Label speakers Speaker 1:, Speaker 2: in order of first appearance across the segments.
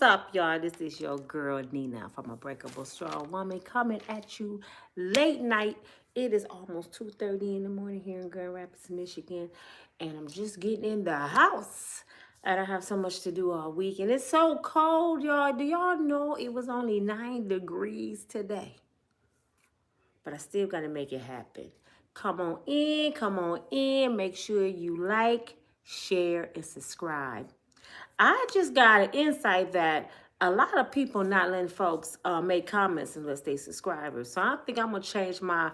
Speaker 1: What's up, y'all? This is your girl Nina from Unbreakable Strong Woman coming at you late night. It is almost 2:30 in the morning here in Grand Rapids, Michigan, and I'm just getting in the house. And I have so much to do all week, and it's so cold, y'all. Do y'all know it was only 9 degrees today? But I still got to make it happen. Come on in, come on in. Make sure you like, share, and subscribe. I just got an insight that a lot of people not letting folks make comments unless they subscribers. So I think I'm gonna change my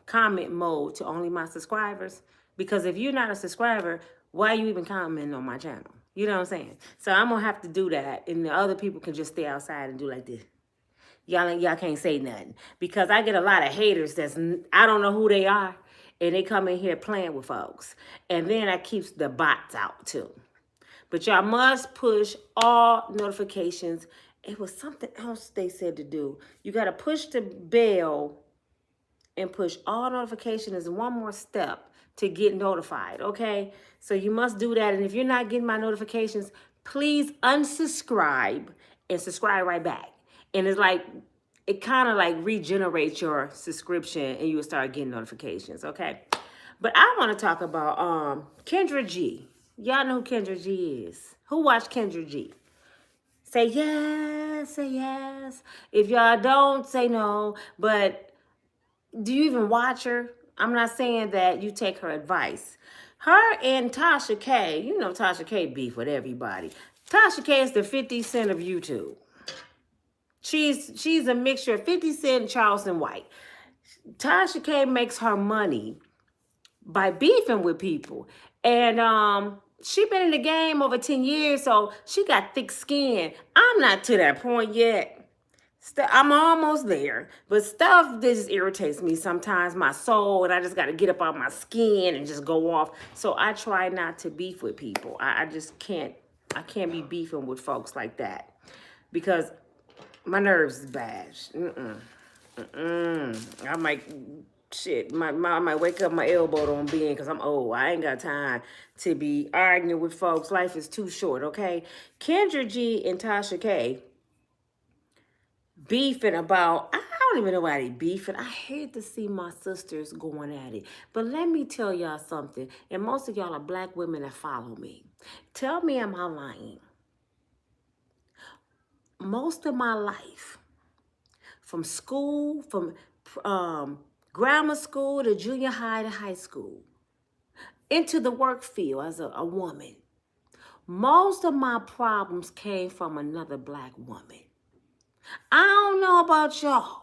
Speaker 1: comment mode to only my subscribers. Because if you're not a subscriber, why are you even commenting on my channel? You know what I'm saying? So I'm gonna have to do that, and the other people can just stay outside and do like this. Y'all can't say nothing, because I get a lot of haters I don't know who they are, and they come in here playing with folks, and then I keeps the bots out too. But y'all must push all notifications. It was something else they said to do. You got to push the bell and push all notifications as one more step to get notified, okay? So you must do that. And if you're not getting my notifications, please unsubscribe and subscribe right back. And it's like, it kind of like regenerates your subscription and you'll start getting notifications, okay? But I want to talk about Kendra G. Y'all know who Kendra G is. Who watched Kendra G? Say yes, say yes. If y'all don't, say no. But do you even watch her? I'm not saying that you take her advice. Her and Tasha K, you know Tasha K beef with everybody. Tasha K is the 50 Cent of YouTube. She's a mixture of 50 Cent and Charleston White. Tasha K makes her money by beefing with people. And she been in the game over 10 years, so she got thick skin. I'm not to that point yet. I'm almost there, but stuff that just irritates me sometimes, my soul, and I just got to get up on my skin and just go off. So I try not to beef with people. I just can't. I can't be beefing with folks like that because my nerves is bad. I might, shit, I might wake up, my elbow don't bend because I'm old. I ain't got time to be arguing with folks. Life is too short, okay? Kendra G and Tasha K beefing about, I don't even know why they beefing. I hate to see my sisters going at it. But let me tell y'all something, and most of y'all are black women that follow me. Tell me, am I lying? Most of my life, from school, from grammar school to junior high to high school, into the work field as a woman, most of my problems came from another black woman. I don't know about y'all,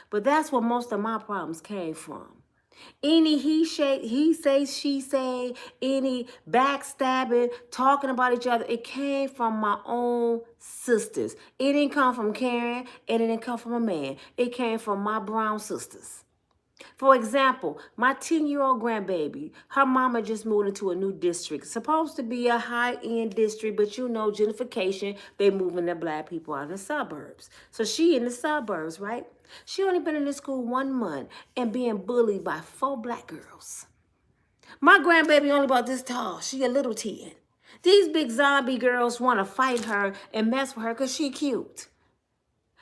Speaker 1: but that's where most of my problems came from. Any he say, she say, any backstabbing, talking about each other, it came from my own sisters. It didn't come from Karen, and it didn't come from a man. It came from my brown sisters. For example, my 10-year-old grandbaby, her mama just moved into a new district. Supposed to be a high-end district, but you know, gentrification, they moving the black people out in the suburbs. So she in the suburbs, right? She only been in this school 1 month and being bullied by 4 black girls. My grandbaby only about this tall. She a little 10. These big zombie girls want to fight her and mess with her because she cute.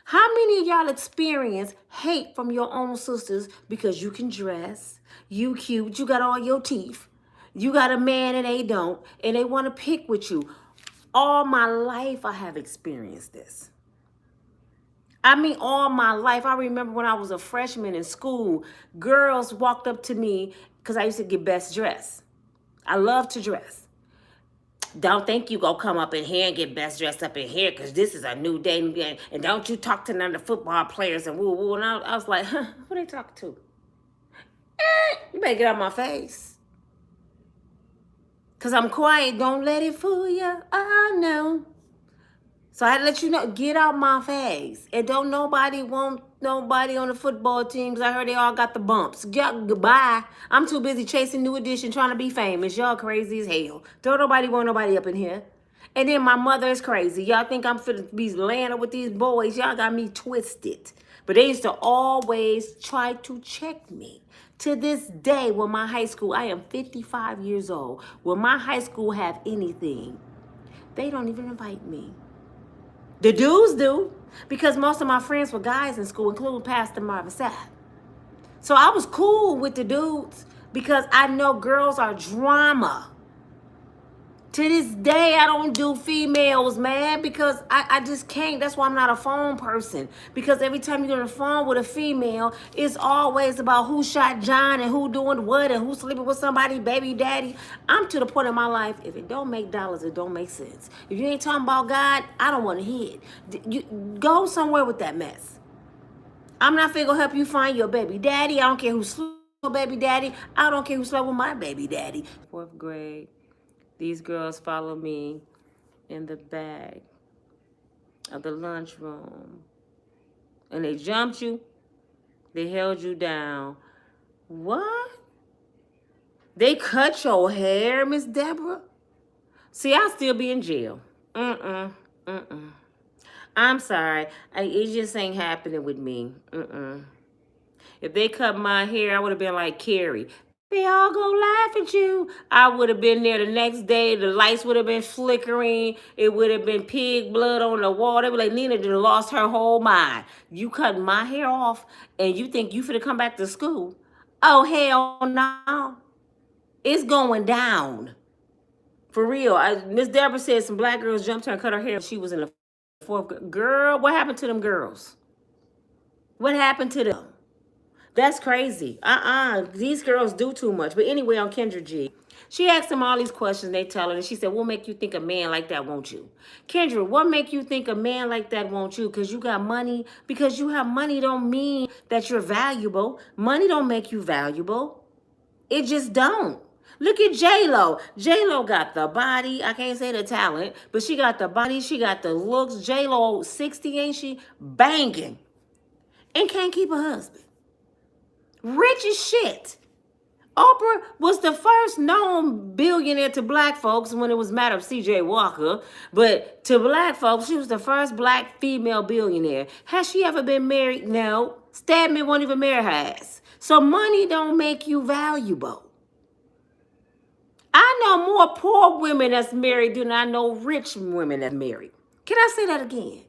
Speaker 1: How many of y'all experience hate from your own sisters because you can dress, you cute, you got all your teeth, you got a man and they don't, and they want to pick with you? All my life I have experienced this. I mean, all my life. I remember when I was a freshman in school, girls walked up to me because I used to get best dressed. I love to dress. Don't think you gonna come up in here and get best dressed up in here because this is a new day. And don't you talk to none of the football players and woo woo. And I was like, huh, who they talking to? You better get out my face. Because I'm quiet. Don't let it fool you. Oh, no. So I had to let you know, get out my face. And don't nobody want nobody on the football team because I heard they all got the bumps. Y'all, goodbye. I'm too busy chasing New Edition, trying to be famous. Y'all crazy as hell. Don't nobody want nobody up in here. And then my mother is crazy. Y'all think I'm finna be laying up with these boys. Y'all got me twisted. But they used to always try to check me. To this day, when my high school, I am 55 years old. When my high school have anything, they don't even invite me. The dudes do, because most of my friends were guys in school, including Pastor Marvin Sapp. So I was cool with the dudes because I know girls are drama. To this day, I don't do females, man, because I just can't. That's why I'm not a phone person. Because every time you get on the phone with a female, it's always about who shot John and who doing what and who's sleeping with somebody, baby daddy. I'm to the point in my life, if it don't make dollars, it don't make sense. If you ain't talking about God, I don't want to hear it. You go somewhere with that mess. I'm not finna go help you find your baby daddy. I don't care who slept with baby daddy. I don't care who slept with my baby daddy. 4th grade. These girls follow me in the bag of the lunchroom. And they jumped you. They held you down. What? They cut your hair, Miss Deborah? See, I'll still be in jail. I'm sorry. It just ain't happening with me. If they cut my hair, I would have been like Carrie. They all gonna laugh at you. I would have been there the next day. The lights would have been flickering. It would have been pig blood on the wall. They would be like, Nina just lost her whole mind. You cut my hair off and you think you finna come back to school? Oh, hell no. It's going down. For real. Miss Deborah said some black girls jumped her and cut her hair. She was in the 4th grade. Girl, what happened to them girls? What happened to them? That's crazy. These girls do too much. But anyway, on Kendra G, she asked them all these questions. They tell her, and she said, "What make you think a man like that won't you?" Kendra, what make you think a man like that won't you? Because you got money. Because you have money don't mean that you're valuable. Money don't make you valuable. It just don't. Look at J-Lo. J-Lo got the body. I can't say the talent, but she got the body. She got the looks. J-Lo, 60, ain't she? Banging. And can't keep a husband. Rich as shit. Oprah was the first known billionaire to black folks when it was a matter of C.J. Walker. But to black folks, she was the first black female billionaire. Has she ever been married? No. Stedman won't even marry her ass. So money don't make you valuable. I know more poor women that's married than I know rich women that's married. Can I say that again?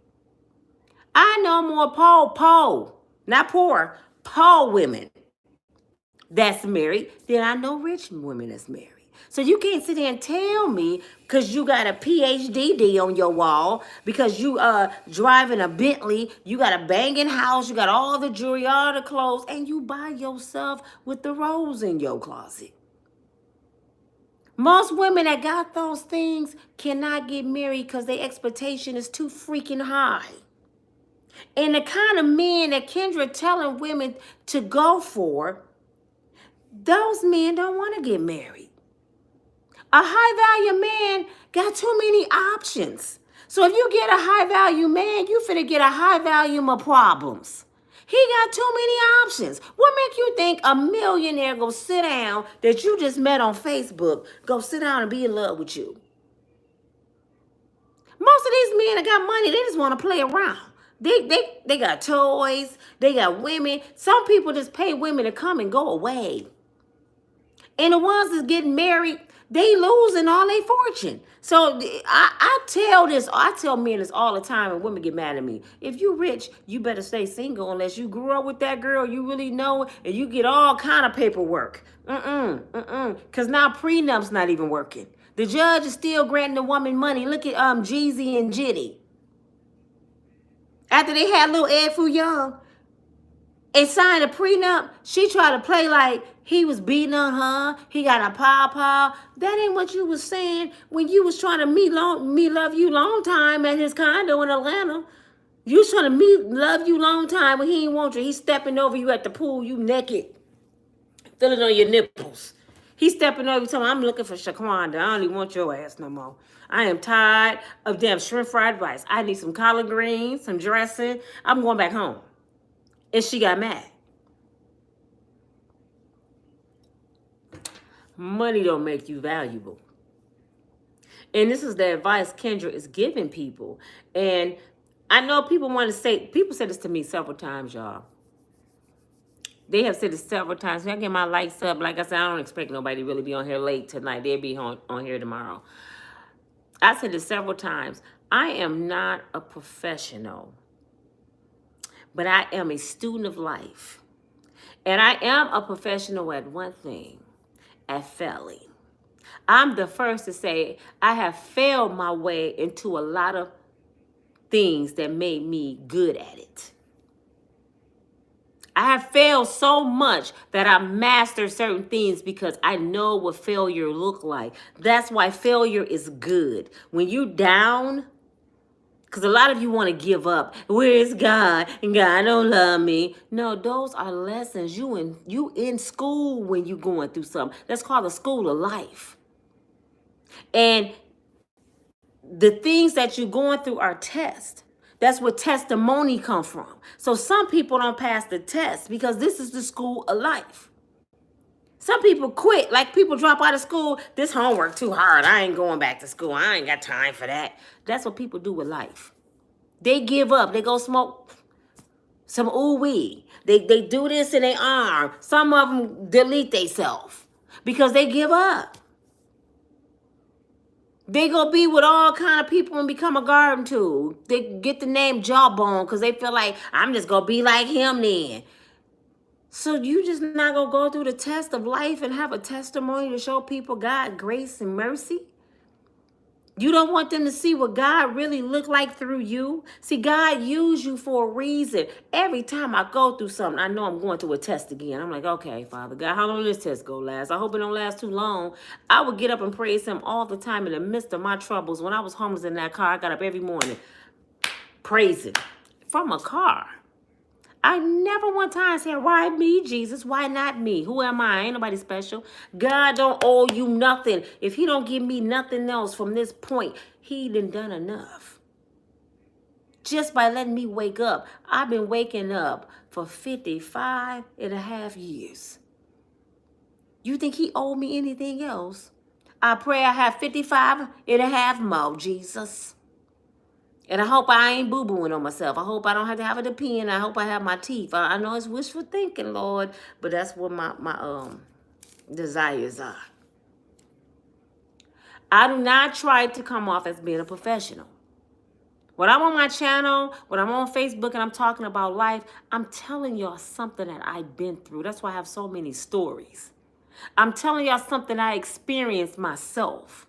Speaker 1: I know more not poor, women that's married than I know rich women that's married. So you can't sit there and tell me because you got a PhD on your wall, because you driving a Bentley, you got a banging house, you got all the jewelry, all the clothes, and you by yourself with the rose in your closet. Most women that got those things cannot get married because their expectation is too freaking high. And the kind of men that Kendra telling women to go for, those men don't want to get married. A high value man got too many options. So if you get a high value man, you finna get a high volume of problems. He got too many options. What make you think a millionaire go sit down that you just met on Facebook, go sit down and be in love with you? Most of these men that got money, they just want to play around. They got toys, they got women. Some people just pay women to come and go away. And the ones that's getting married, they losing all their fortune. So I tell men this all the time, and women get mad at me. If you rich, you better stay single unless you grew up with that girl you really know, and you get all kind of paperwork. Because now prenup's not even working. The judge is still granting the woman money. Look at Jeezy and Jitty. After they had little Ed Fu Young and signed a prenup, she tried to play like he was beating on her. He got a paw. That ain't what you was saying when you was trying to me love you long time at his condo in Atlanta. You was trying to love you long time when he ain't want you. He's stepping over you at the pool, you naked, feeling on your nipples. He's stepping over you, telling me, I'm looking for Shaquanda. I don't even want your ass no more. I am tired of damn shrimp fried rice. I need some collard greens, some dressing. I'm going back home. And she got mad. Money don't make you valuable. And this is the advice Kendra is giving people. And I know people said this to me several times, y'all. They have said it several times. I get my lights up. Like I said, I don't expect nobody to really be on here late tonight. They'll be on here tomorrow. I said it several times. I am not a professional, but I am a student of life. And I am a professional at one thing, at failing. I'm the first to say I have failed my way into a lot of things that made me good at it. I have failed so much that I mastered certain things because I know what failure look like. That's why failure is good. When you down, because a lot of you want to give up. Where is God? And God don't love me. No, those are lessons. You in school when you going through something. That's called the school of life. And the things that you're going through are tests. That's where testimony come from. So some people don't pass the test because this is the school of life. Some people quit, like people drop out of school. This homework too hard. I ain't going back to school. I ain't got time for that. That's what people do with life. They give up. They go smoke some ooh-wee. They do this in their arm. Some of them delete themselves because they give up. They gonna be with all kind of people and become a garden tool. They get the name Jawbone because they feel like I'm just gonna be like him then. So you just not gonna go through the test of life and have a testimony to show people God grace and mercy? You don't want them to see what God really looked like through you? See, God used you for a reason. Every time I go through something, I know I'm going through a test again. I'm like, okay, Father God, how long will this test go last? I hope it don't last too long. I would get up and praise him all the time in the midst of my troubles. When I was homeless in that car, I got up every morning praising from a car. I never one time said, why me, Jesus? Why not me? Who am I? Ain't nobody special. God don't owe you nothing. If he don't give me nothing else from this point, he done enough. Just by letting me wake up. I've been waking up for 55 and a half years. You think he owed me anything else? I pray I have 55 and a half more, Jesus. And I hope I ain't boo-booing on myself. I hope I don't have to have a depend. I hope I have my teeth. I know it's wishful thinking, Lord, but that's what my desires are. I do not try to come off as being a professional. When I'm on my channel, when I'm on Facebook and I'm talking about life, I'm telling y'all something that I've been through. That's why I have so many stories. I'm telling y'all something I experienced myself.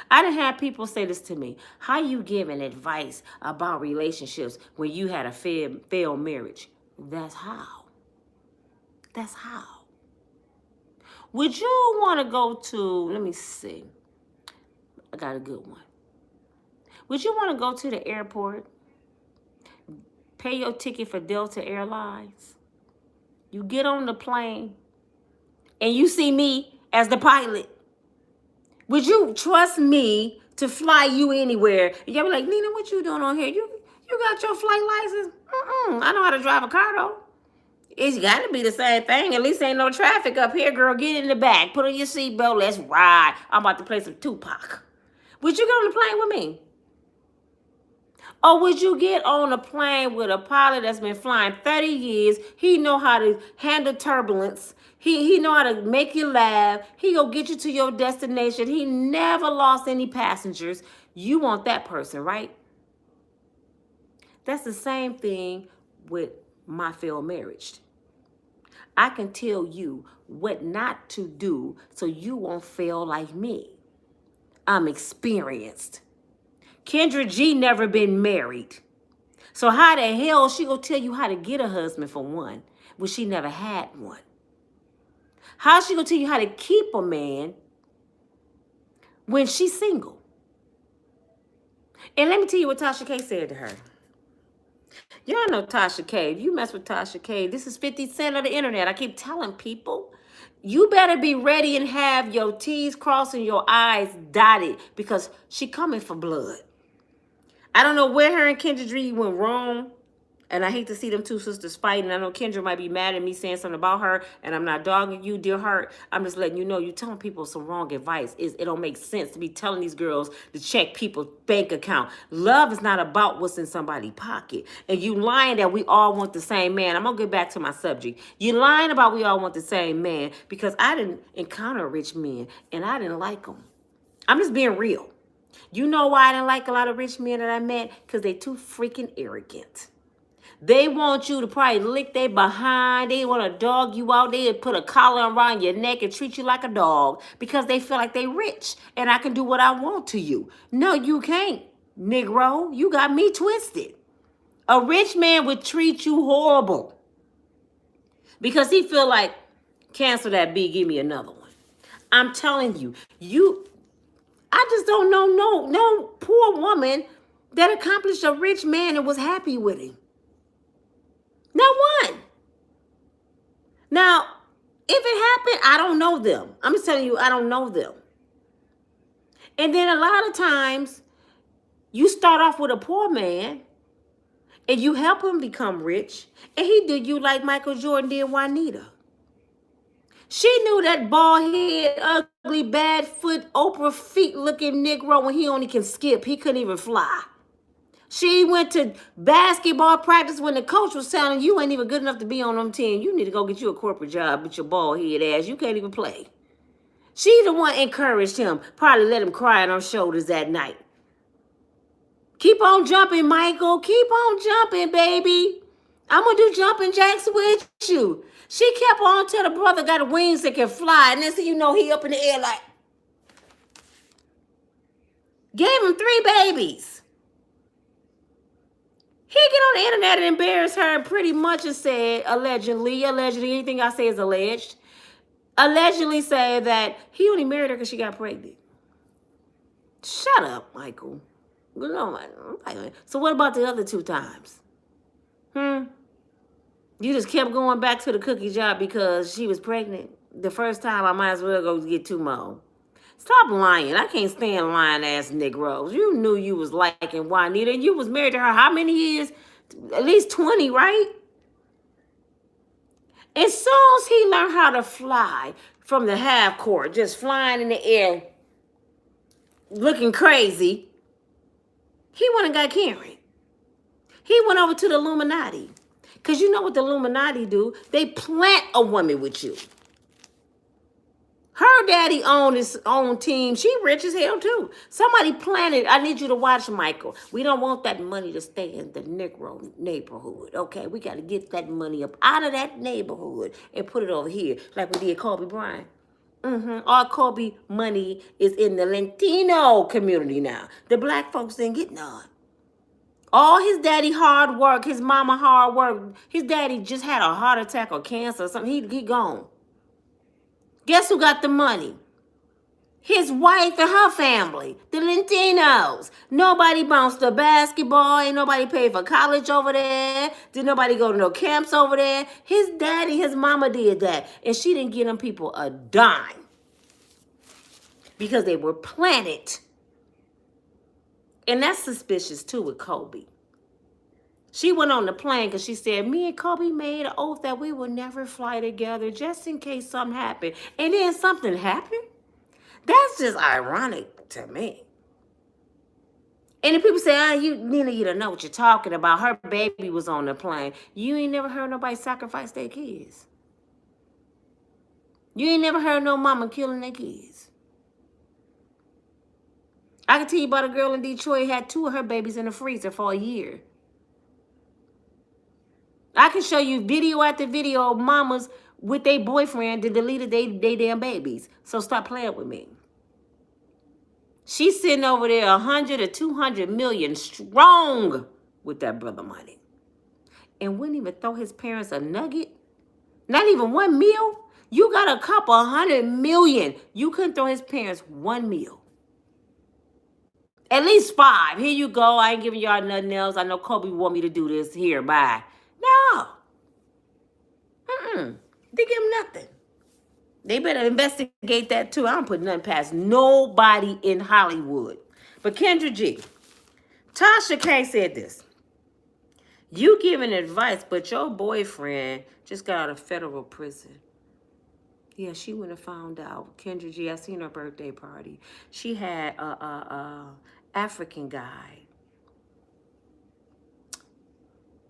Speaker 1: I done had people say this to me. How you giving advice about relationships when you had a failed marriage? That's how. That's how. Would you want to go to, let me see. I got a good one. Would you want to go to the airport, pay your ticket for Delta Airlines? You get on the plane and you see me as the pilot. Would you trust me to fly you anywhere? You'll be like, Nina, what you doing on here? You got your flight license? I know how to drive a car, though. It's got to be the same thing. At least ain't no traffic up here, girl. Get in the back. Put on your seatbelt. Let's ride. I'm about to play some Tupac. Would you get on the plane with me? Or would you get on a plane with a pilot that's been flying 30 years? He know how to handle turbulence. He know how to make you laugh. He go get you to your destination. He never lost any passengers. You want that person, right? That's the same thing with my failed marriage. I can tell you what not to do so you won't fail like me. I'm experienced. Kendra G never been married. So how the hell she gonna tell you how to get a husband for one when she never had one? How she gonna tell you how to keep a man when she's single? And let me tell you what Tasha K said to her. Y'all know Tasha K. If you mess with Tasha K, this is 50 Cent of the internet. I keep telling people, you better be ready and have your T's crossed and your I's dotted because she coming for blood. I don't know where her and Kendra G went wrong. And I hate to see them two sisters fighting. I know Kendra might be mad at me saying something about her. And I'm not dogging you, dear heart. I'm just letting you know you're telling people some wrong advice. It don't make sense to be telling these girls to check people's bank account. Love is not about what's in somebody's pocket. And you lying that we all want the same man. I'm going to get back to my subject. You lying about we all want the same man because I didn't encounter rich men. And I didn't like them. I'm just being real. You know why I didn't like a lot of rich men that I met? Because they too freaking arrogant. They want you to probably lick their behind. They want to dog you out. They put a collar around your neck and treat you like a dog because they feel like they rich and I can do what I want to you. No, you can't, Negro. You got me twisted. A rich man would treat you horrible because he feel like, cancel that B, give me another one. I'm telling you, I just don't know no poor woman that accomplished a rich man and was happy with him. Not one. Now, if it happened, I don't know them. I'm just telling you, I don't know them. And then a lot of times, you start off with a poor man, and you help him become rich, and he do you like Michael Jordan did Juanita. She knew that bald head, ugly, bad foot, Oprah feet looking Negro when he only can skip. He couldn't even fly. She went to basketball practice when the coach was telling you ain't even good enough to be on them team. You need to go get you a corporate job with your bald head ass. You can't even play. She the one encouraged him, probably let him cry on her shoulders that night. Keep on jumping, Michael. Keep on jumping, baby. I'm going to do jumping jacks with you. She kept on till the brother got wings that can fly. And then so you know he up in the air like, gave him 3 babies. He get on the internet and embarrass her pretty much and said, allegedly, anything I say is alleged. Allegedly said that he only married her because she got pregnant. Shut up, Michael. So what about the other 2 times? You just kept going back to the cookie job because she was pregnant. The first time I might as well go get 2 more. Stop lying. I can't stand lying ass Negroes. You knew you was liking Juanita and you was married to her how many years? At least 20, right? As soon as he learned how to fly from the half court, just flying in the air, looking crazy, he went and got Karen. He went over to the Illuminati. Because you know what the Illuminati do? They plant a woman with you. Her daddy owned his own team. She rich as hell too. Somebody planted. I need you to watch, Michael. We don't want that money to stay in the Negro neighborhood. Okay, we got to get that money up out of that neighborhood and put it over here, like we did Kobe Bryant. Our Kobe money is in the Latino community now. The black folks didn't get none. All his daddy hard work, his mama hard work. His daddy just had a heart attack or cancer or something. He gone. Guess who got the money? His wife and her family, the Latinos. Nobody bounced the basketball. Ain't nobody paid for college over there. Did nobody go to no camps over there? His daddy, his mama did that. And she didn't give them people a dime. Because they were planted. And that's suspicious too with Kobe. She went on the plane because she said, me and Kobe made an oath that we would never fly together just in case something happened. And then something happened? That's just ironic to me. And if people say, Nina, you don't know what you're talking about. Her baby was on the plane. You ain't never heard nobody sacrifice their kids. You ain't never heard no mama killing their kids. I can tell you about a girl in Detroit had 2 of her babies in the freezer for a year. I can show you video after video of mamas with their boyfriend that deleted they damn babies. So stop playing with me. She's sitting over there 100 or 200 million strong with that brother money. And wouldn't even throw his parents a nugget. Not even 1 meal. You got a couple 100 million. You couldn't throw his parents 1 meal. At least 5. Here you go. I ain't giving y'all nothing else. I know Kobe want me to do this. Here, bye. No. They give him nothing. They better investigate that too. I don't put nothing past nobody in Hollywood. But Kendra G, Tasha K said this. You giving advice, but your boyfriend just got out of federal prison. Yeah, she went and found out. Kendra G, I seen her birthday party. She had a African guy.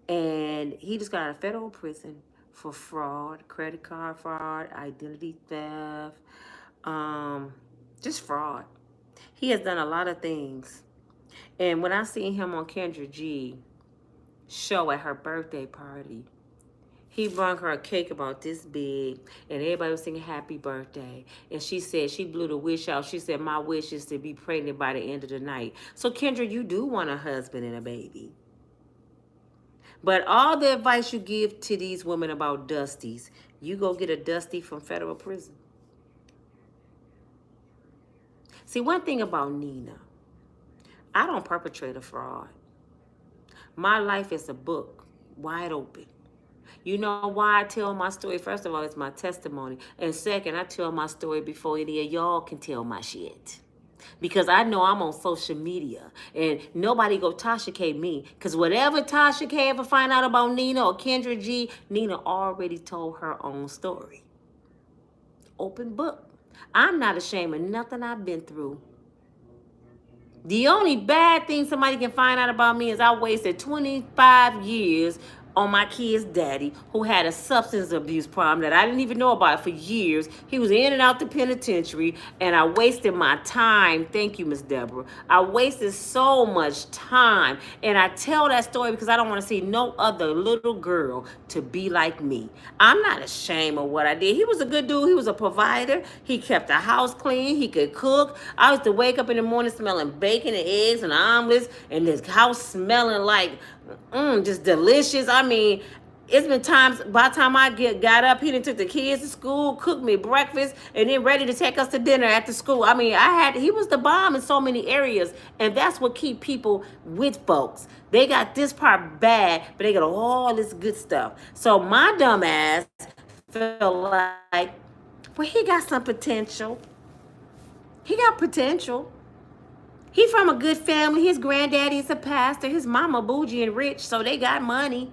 Speaker 1: And he just got out of federal prison for fraud, credit card fraud, identity theft, just fraud. He has done a lot of things. And when I seen him on Kendra G show at her birthday party, he brought her a cake about this big, and everybody was singing happy birthday. And she said she blew the wish out. She said, my wish is to be pregnant by the end of the night. So, Kendra, you do want a husband and a baby. But all the advice you give to these women about Dusties, you go get a Dusty from federal prison. See, one thing about Nina, I don't perpetrate a fraud. My life is a book, wide open. You know why I tell my story? First of all, it's my testimony. And second, I tell my story before any of y'all can tell my shit. Because I know I'm on social media. And nobody go Tasha K me. Because whatever Tasha K ever find out about Nina or Kendra G, Nina already told her own story. Open book. I'm not ashamed of nothing I've been through. The only bad thing somebody can find out about me is I wasted 25 years on my kid's daddy, who had a substance abuse problem that I didn't even know about for years. He was in and out the penitentiary, and I wasted my time. Thank you, Miss Deborah. I wasted so much time, and I tell that story because I don't want to see no other little girl to be like me. I'm not ashamed of what I did. He was a good dude. He was a provider. He kept the house clean. He could cook. I used to wake up in the morning smelling bacon and eggs and omelets, and this house smelling like just delicious. I mean, it's been times by the time I got up, he done took the kids to school, cooked me breakfast, and then ready to take us to dinner at the school. I mean, he was the bomb in so many areas, and that's what keep people with folks. They got this part bad, but they got all this good stuff. So my dumb ass felt like, well, he got some potential. He got potential. He from a good family. His granddaddy is a pastor. His mama bougie and rich, so they got money.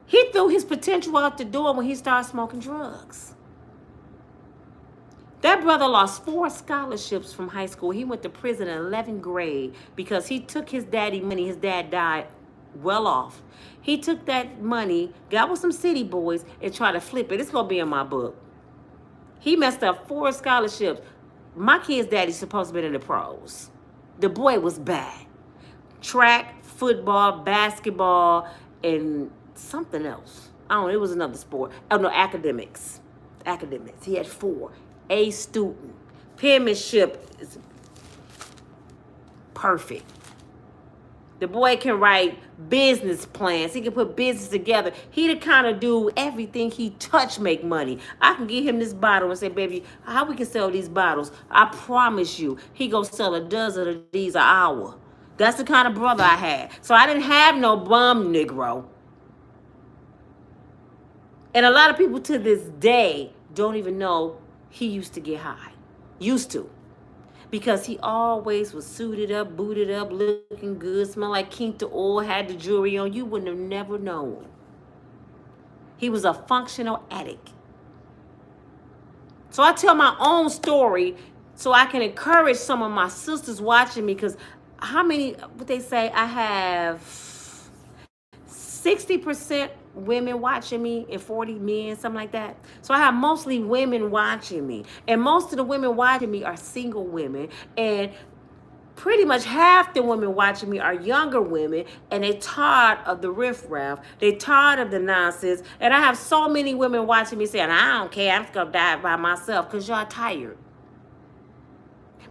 Speaker 1: He threw his potential out the door when he started smoking drugs. That brother lost 4 scholarships from high school. He went to prison in 11th grade because he took his daddy money. His dad died well off. He took that money, got with some city boys, and tried to flip it. It's going to be in my book. He messed up 4 scholarships. My kid's daddy's supposed to be in the pros. The boy was bad. Track, football, basketball, and something else. I don't know, it was another sport. Oh no, academics. Academics. He had 4. A student. Penmanship is perfect. The boy can write business plans. He can put business together. He the kind of dude, everything he touch make money. I can give him this bottle and say, baby, how we can sell these bottles? I promise you, he go sell a dozen of these an hour. That's the kind of brother I had. So I didn't have no bum Negro. And a lot of people to this day don't even know he used to get high. Used to. Because he always was suited up, booted up, looking good, smelled like Quinta oil, had the jewelry on. You wouldn't have never known. He was a functional addict. So I tell my own story so I can encourage some of my sisters watching me, because how many, what they say, I have 60% women watching me and 40 men, something like that. So I have mostly women watching me. And most of the women watching me are single women. And pretty much half the women watching me are younger women. And they tired of the riffraff. They tired of the nonsense. And I have so many women watching me saying, I don't care, I'm just going to die by myself, because y'all tired.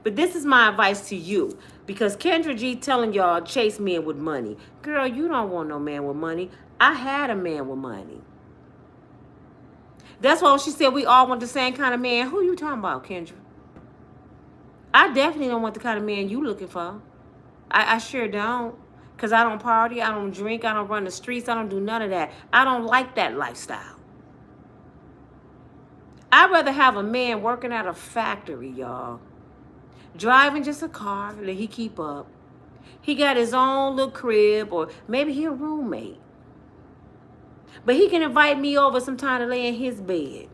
Speaker 1: But this is my advice to you. Because Kendra G telling y'all chase men with money. Girl, you don't want no man with money. I had a man with money. That's why she said we all want the same kind of man. Who you talking about, Kendra? I definitely don't want the kind of man you looking for. I sure don't. Because I don't party, I don't drink, I don't run the streets, I don't do none of that. I don't like that lifestyle. I'd rather have a man working at a factory, y'all. Driving just a car that he keep up. He got his own little crib, or maybe he a roommate. But he can invite me over sometime to lay in his bed.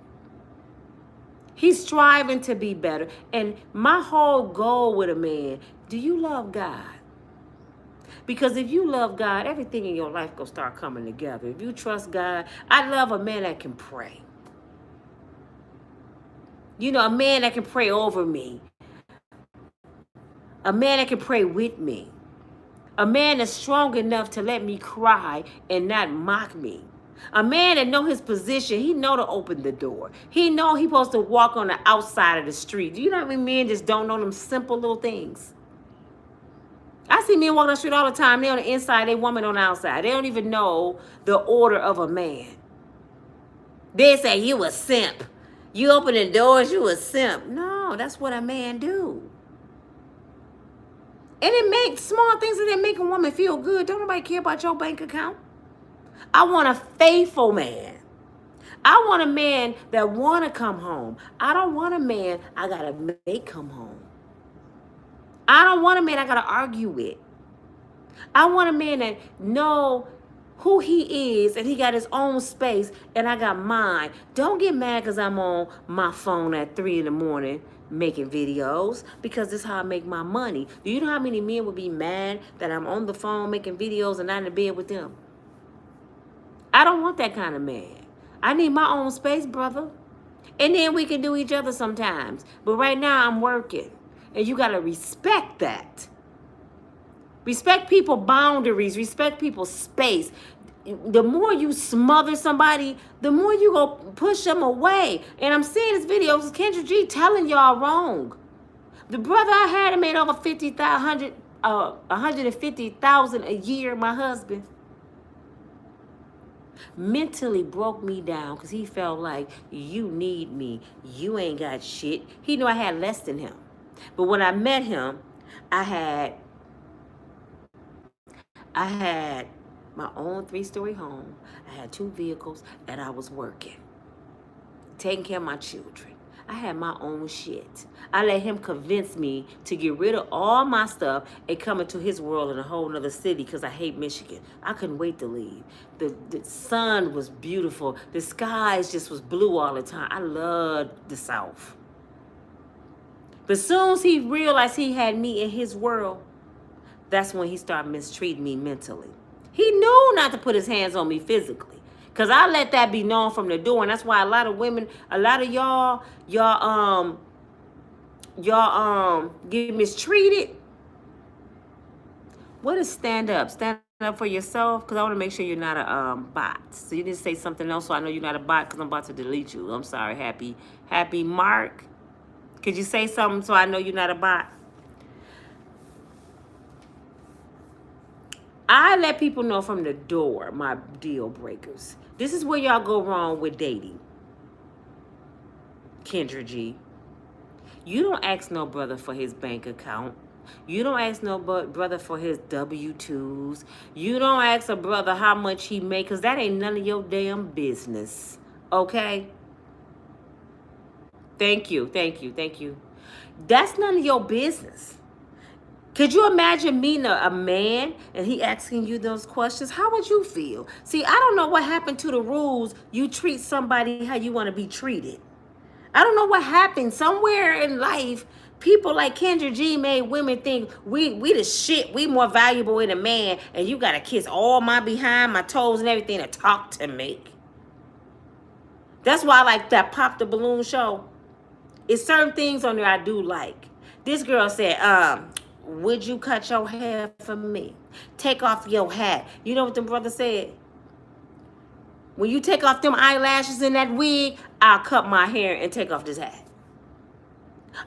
Speaker 1: He's striving to be better. And my whole goal with a man, do you love God? Because if you love God, everything in your life will start coming together. If you trust God, I love a man that can pray. You know, a man that can pray over me. A man that can pray with me. A man that's strong enough to let me cry and not mock me. A man that know his position, he know to open the door. He know he supposed to walk on the outside of the street. Do you know how many men just don't know them simple little things? I see men walking down the street all the time. They on the inside, they woman on the outside. They don't even know the order of a man. They say, you a simp. You open the doors, you a simp. No, that's what a man do. And it makes small things that make a woman feel good. Don't nobody care about your bank account. I want a faithful man. I want a man that want to come home. I don't want a man I got to make come home. I don't want a man I got to argue with. I want a man that know who he is and he got his own space and I got mine. Don't get mad because I'm on my phone at 3 in the morning making videos, because this is how I make my money. Do you know how many men would be mad that I'm on the phone making videos and not in the bed with them? I don't want that kind of man. I need my own space, brother. And then we can do each other sometimes. But right now I'm working. And you got to respect that. Respect people's boundaries. Respect people's space. The more you smother somebody, the more you go push them away. And I'm seeing this video. This is Kendra G telling y'all wrong. The brother I had made over $150,000 a year, my husband. Mentally broke me down because he felt like, you need me. You ain't got shit. He knew I had less than him. But when I met him, I had my own 3-story home. I had 2 vehicles and I was working, taking care of my children. I had my own shit. I let him convince me to get rid of all my stuff and come into his world in a whole nother city because I hate Michigan. I couldn't wait to leave. The sun was beautiful. The skies just was blue all the time. I loved the South. But as soon as he realized he had me in his world, that's when he started mistreating me mentally. He knew not to put his hands on me physically. Because I let that be known from the door. And that's why a lot of women, a lot of y'all get mistreated. What is stand up? Stand up for yourself? Because I want to make sure you're not a bot. So you didn't say something else, so I know you're not a bot because I'm about to delete you. I'm sorry, Happy Mark. Could you say something so I know you're not a bot? I let people know from the door my deal breakers. This is where y'all go wrong with dating. Kendra G. You don't ask no brother for his bank account. You don't ask no brother for his W-2s. You don't ask a brother how much he make, because that ain't none of your damn business. Okay? Thank you. That's none of your business. Could you imagine meeting a man and he asking you those questions? How would you feel? See, I don't know what happened to the rules. You treat somebody how you want to be treated. I don't know what happened. Somewhere in life, people like Kendra G made women think we the shit. We more valuable than a man. And you got to kiss all my behind, my toes and everything to talk to me. That's why I like that Pop the Balloon show. It's certain things on there I do like. This girl said, would you cut your hair for me? Take off your hat. You know what the brother said? When you take off them eyelashes and that wig, I'll cut my hair and take off this hat.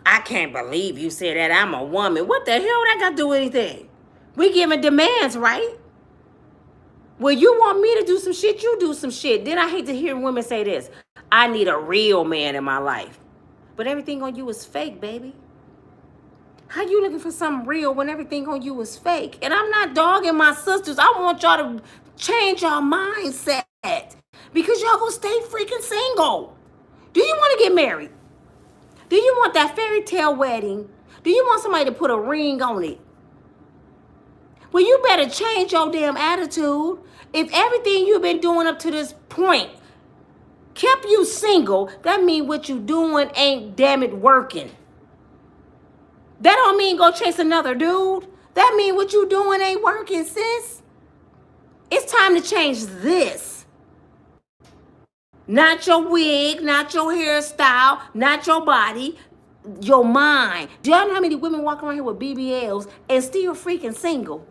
Speaker 1: I can't believe you said that. I'm a woman. What the hell that got to do with anything? We giving demands, right? Well, you want me to do some shit, you do some shit. Then I hate to hear women say this. I need a real man in my life. But everything on you is fake, baby. How you looking for something real when everything on you is fake? And I'm not dogging my sisters. I want y'all to change your mindset because y'all gonna stay freaking single. Do you want to get married? Do you want that fairy tale wedding? Do you want somebody to put a ring on it? Well, you better change your damn attitude. If everything you've been doing up to this point kept you single, that means what you doing ain't damn it working. That don't mean go chase another dude. That mean what you doing ain't working, sis. It's time to change this. Not your wig, not your hairstyle, not your body. your mind. Do y'all know how many women walk around here with BBLs and still freaking single?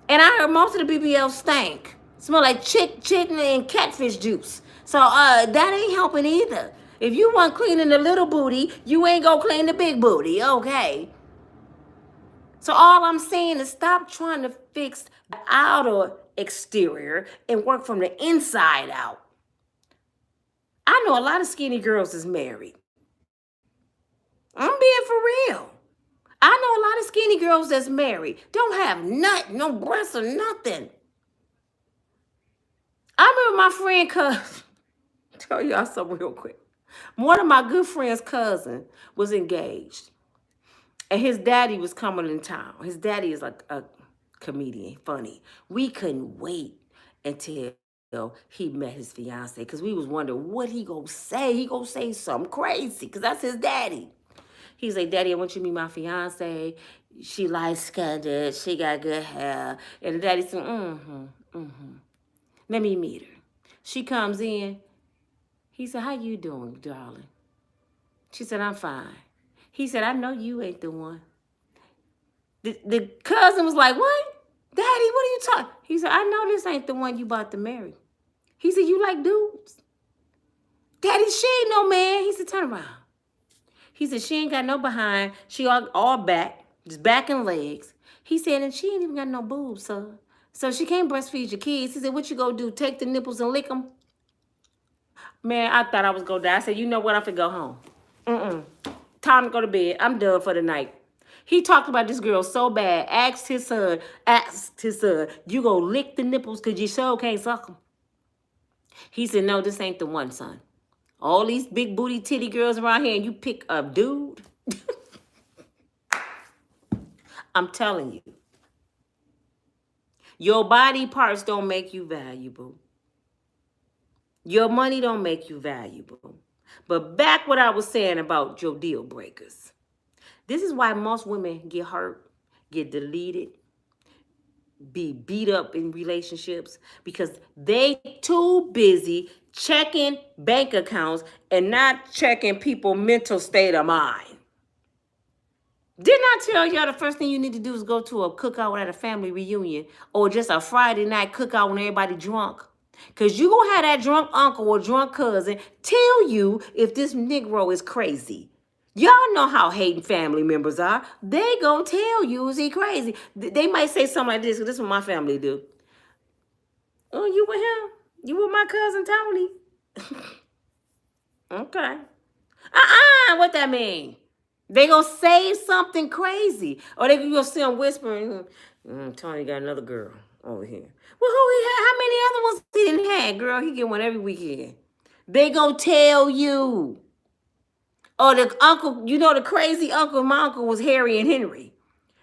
Speaker 1: And I heard most of the BBLs stink. Smell like chicken and catfish juice. So that ain't helping either. If you want cleaning the little booty, you ain't gonna clean the big booty, okay? So all I'm saying is stop trying to fix the outer exterior and work from the inside out. I know a lot of skinny girls is married. I'm being for real. I know a lot of skinny girls that's married. Don't have nothing, no breasts or nothing. I remember my friend cousin. Tell y'all something real quick. One of my good friend's cousin was engaged. And his daddy was coming in town. His daddy is like a comedian, funny. We couldn't wait until he met his fiance because we was wondering what he gonna say. He gonna say something crazy because that's his daddy. He's like, Daddy, I want you to meet my fiance. She light-skinned, she got good hair. And the daddy said, let me meet her. She comes in. He said, how you doing, darling? She said, I'm fine. He said, I know you ain't the one. The cousin was like, what? Daddy, what are you talking? He said, I know this ain't the one you about to marry. He said, you like dudes? Daddy, she ain't no man. He said, turn around. He said, she ain't got no behind. She all back, just back and legs. He said, and she ain't even got no boobs, son. So she can't breastfeed your kids. He said, what you gonna do, take the nipples and lick them? Man, I thought I was gonna die. I said, you know what, I'm finna go home. Time to go to bed. I'm done for the night. He talked about this girl so bad. Asked his son, you gonna lick the nipples because you sure can't suck them? He said, no, this ain't the one, son. All these big booty titty girls around here and you pick a dude? I'm telling you. Your body parts don't make you valuable. Your money don't make you valuable. But back what I was saying about your deal breakers. This is why most women get hurt, get deleted, be beat up in relationships because they too busy checking bank accounts and not checking people's mental state of mind. Didn't I tell y'all the first thing you need to do is go to a cookout at a family reunion or just a Friday night cookout when everybody drunk? Because you going to have that drunk uncle or drunk cousin tell you if this Negro is crazy. Y'all know how hating family members are. They gonna tell you, is he crazy? They might say something like this, because this is what my family do. Oh, you with him? You with my cousin Tony? Okay. What that mean? They gonna say something crazy. Or they gonna see him whispering, Tony got another girl over here. Well, who he had? How many other ones he didn't have, girl? He get one every weekend. They gonna tell you. Or the uncle, you know the crazy uncle, my uncle was Harry and Henry.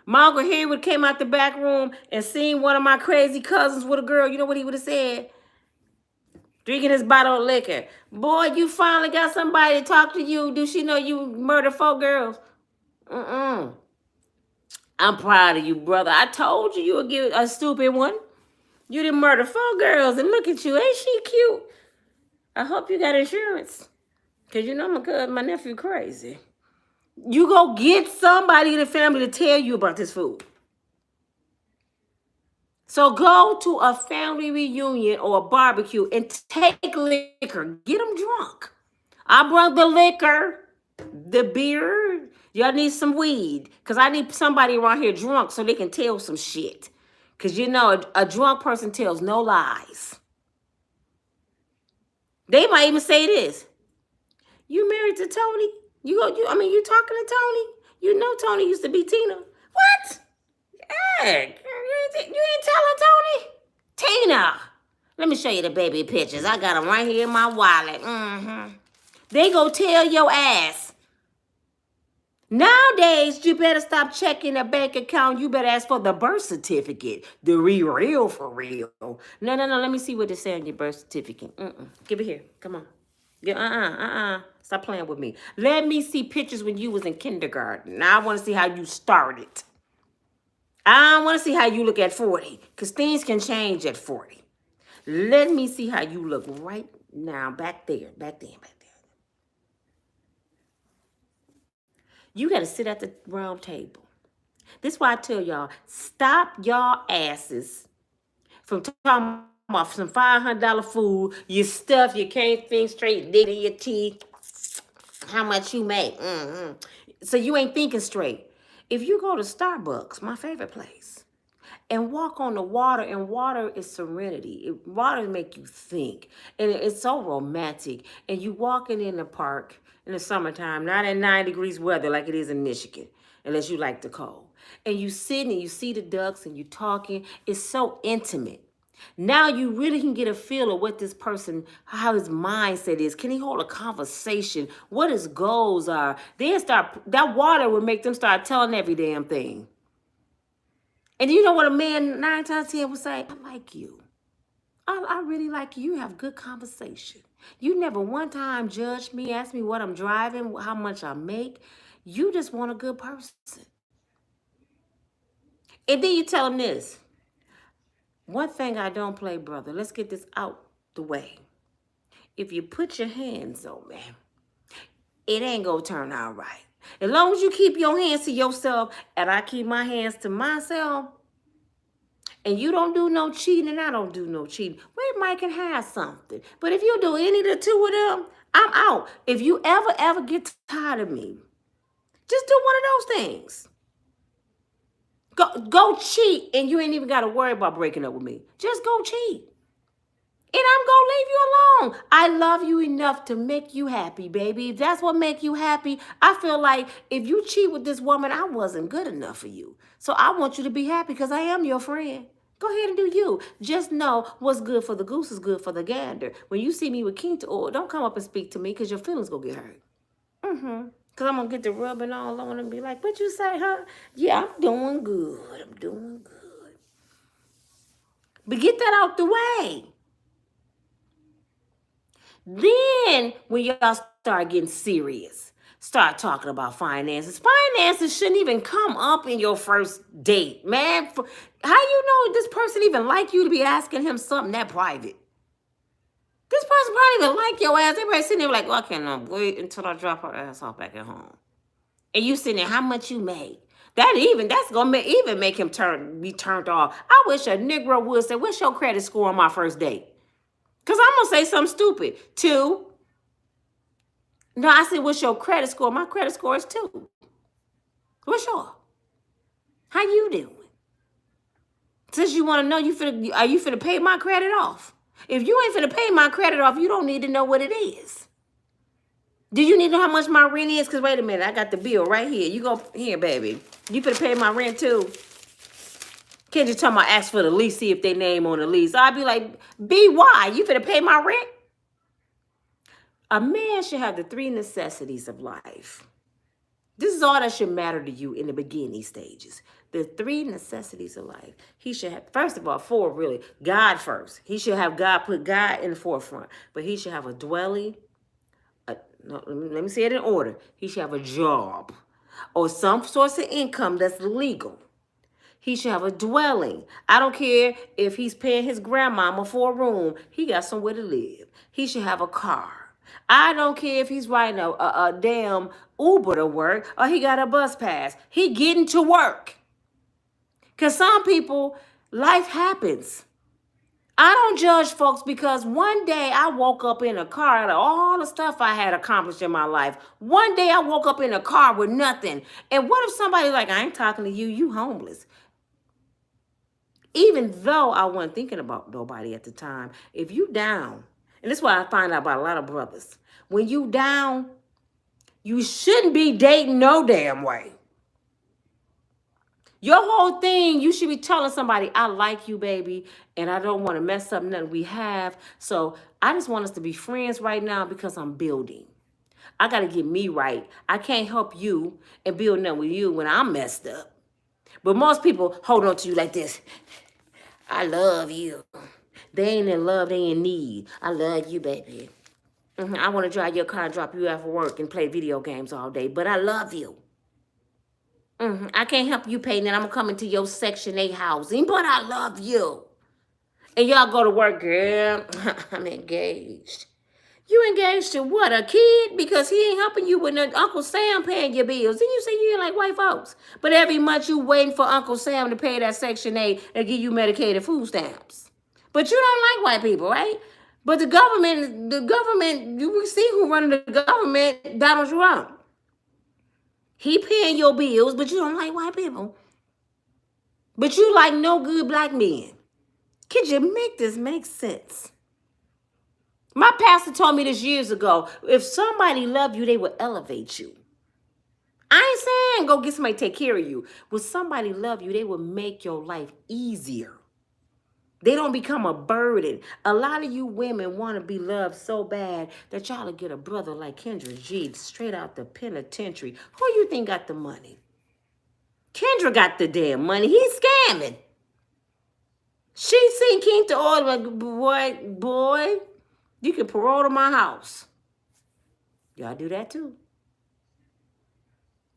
Speaker 1: My uncle Henry would came out the back room and seen one of my crazy cousins with a girl. You know what he would have said? Drinking his bottle of liquor. Boy, you finally got somebody to talk to you. Do she know you murdered 4 girls? I'm proud of you, brother. I told you would get a stupid one. You didn't murder 4 girls, and look at you. Ain't she cute? I hope you got insurance. Because you know my nephew crazy. You go get somebody in the family to tell you about this food. So go to a family reunion or a barbecue and take liquor. Get them drunk. I brought the liquor, the beer. Y'all need some weed. Because I need somebody around here drunk so they can tell some shit. Because you know a drunk person tells no lies. They might even say this. You married to Tony? You talking to Tony? You know Tony used to be Tina. What? Hey, you ain't telling Tony? Tina. Let me show you the baby pictures. I got them right here in my wallet. They go tell your ass. Nowadays, you better stop checking a bank account. You better ask for the birth certificate. The real for real. No. Let me see what it says on your birth certificate. Give it here. Come on. Yeah, Stop playing with me. Let me see pictures when you was in kindergarten. Now I want to see how you started. I want to see how you look at 40. Because things can change at 40. Let me see how you look right now. Back there. You got to sit at the round table. This is why I tell y'all, stop y'all asses from talking about some $500 food, your stuff, you can't think straight, dig in your teeth, how much you make. So you ain't thinking straight. If you go to Starbucks, my favorite place, and walk on the water, and water is serenity. Water make you think, and it's so romantic. And you walking in the park in the summertime, not in 9 degrees weather like it is in Michigan, unless you like the cold. And you sitting and you see the ducks and you talking. It's so intimate. Now you really can get a feel of what this person, how his mindset is. Can he hold a conversation? What his goals are? Then that water would make them start telling every damn thing. And you know what a man 9 times 10 would say? I like you. I really like you. You have good conversation. You never one time judged me, asked me what I'm driving, how much I make. You just want a good person. And then you tell him this. One thing I don't play, brother. Let's get this out the way. If you put your hands on me, it ain't gonna turn out right. As long as you keep your hands to yourself and I keep my hands to myself, and you don't do no cheating and I don't do no cheating, we might can have something. But if you do any of the two of them, I'm out. If you ever get tired of me, just do one of those things. Go cheat, and you ain't even got to worry about breaking up with me. Just go cheat. And I'm going to leave you alone. I love you enough to make you happy, baby. If that's what make you happy, I feel like if you cheat with this woman, I wasn't good enough for you. So I want you to be happy because I am your friend. Go ahead and do you. Just know what's good for the goose is good for the gander. When you see me with King oil, don't come up and speak to me because your feelings going to get hurt. Because I'm going to get the rubbing all on and be like, what you say, huh? Yeah, I'm doing good. I'm doing good. But get that out the way. Then, when y'all start getting serious, start talking about finances. Finances shouldn't even come up in your first date, man. How you know this person even like you to be asking him something that private? This person probably even like your ass. Everybody sitting there like, well, I cannot wait until I drop her ass off back at home. And you sitting there, how much you make? That's gonna make him be turned off. I wish a Negro would say, what's your credit score on my first date? Because I'm going to say something stupid. 2. No, I said, what's your credit score? My credit score is 2. What's yours? How you doing? Since you want to know, are you finna pay my credit off? If you ain't finna pay my credit off, you don't need to know what it is. Do you need to know how much my rent is? Because wait a minute, I got the bill right here. You go, here, baby. You finna pay my rent too? Can't you tell me ask for the lease, see if they name on the lease? I'd be like, why? You finna pay my rent? A man should have the 3 necessities of life. This is all that should matter to you in the beginning stages. The 3 necessities of life. He should have, first of all, 4 really. God first. He should have put God in the forefront. But he should have a dwelling. Let me say it in order. He should have a job or some source of income that's legal. He should have a dwelling. I don't care if he's paying his grandmama for a room. He got somewhere to live. He should have a car. I don't care if he's riding a damn Uber to work or he got a bus pass. He getting to work. Because some people, life happens. I don't judge folks because one day I woke up in a car out of all the stuff I had accomplished in my life. One day I woke up in a car with nothing. And what if somebody's like, I ain't talking to you, you homeless. Even though I wasn't thinking about nobody at the time, if you down, and this is what I find out about a lot of brothers, when you down, you shouldn't be dating no damn way. Your whole thing, you should be telling somebody, I like you, baby, and I don't want to mess up nothing we have. So I just want us to be friends right now because I'm building. I got to get me right. I can't help you and build nothing with you when I'm messed up. But most people hold on to you like this. I love you. They ain't in love, they in need. I love you, baby. I want to drive your car and drop you after work and play video games all day, but I love you. I can't help you pay, and I'm coming to your Section 8 housing, but I love you. And y'all go to work, girl. I'm engaged. You engaged to what, a kid? Because he ain't helping you with Uncle Sam paying your bills. Then you say you ain't like white folks. But every month you waiting for Uncle Sam to pay that Section 8 and give you Medicaid and food stamps. But you don't like white people, right? But the government, you see who running the government, Donald Trump. He paying your bills, but you don't like white people. But you like no good black men. Could you make this make sense? My pastor told me this years ago. If somebody loved you, they would elevate you. I ain't saying go get somebody to take care of you. When somebody love you, they will make your life easier. They don't become a burden. A lot of you women want to be loved so bad that y'all will get a brother like Kendra G straight out the penitentiary. Who you think got the money? Kendra got the damn money. He's scamming. She seen King to order like, boy, you can parole to my house. Y'all do that too.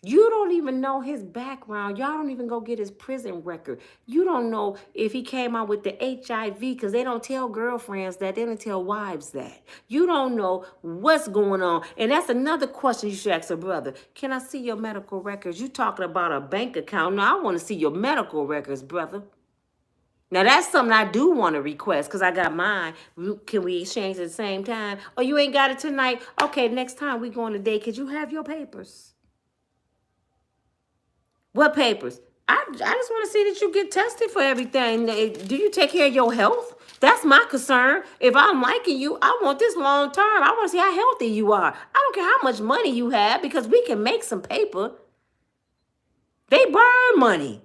Speaker 1: You don't even know his background. Y'all don't even go get his prison record. You don't know if he came out with the HIV, because they don't tell girlfriends that. They don't tell wives that. You don't know what's going on. And that's another question you should ask a brother. Can I see your medical records? You talking about a bank account. No, I want to see your medical records, brother. Now, that's something I do want to request, because I got mine. Can we exchange at the same time? Oh, you ain't got it tonight? Okay, next time we go on a date, could you have your papers? What papers? I just want to see that you get tested for everything. Do you take care of your health? That's my concern. If I'm liking you, I want this long term. I want to see how healthy you are. I don't care how much money you have, because we can make some paper. They burn money.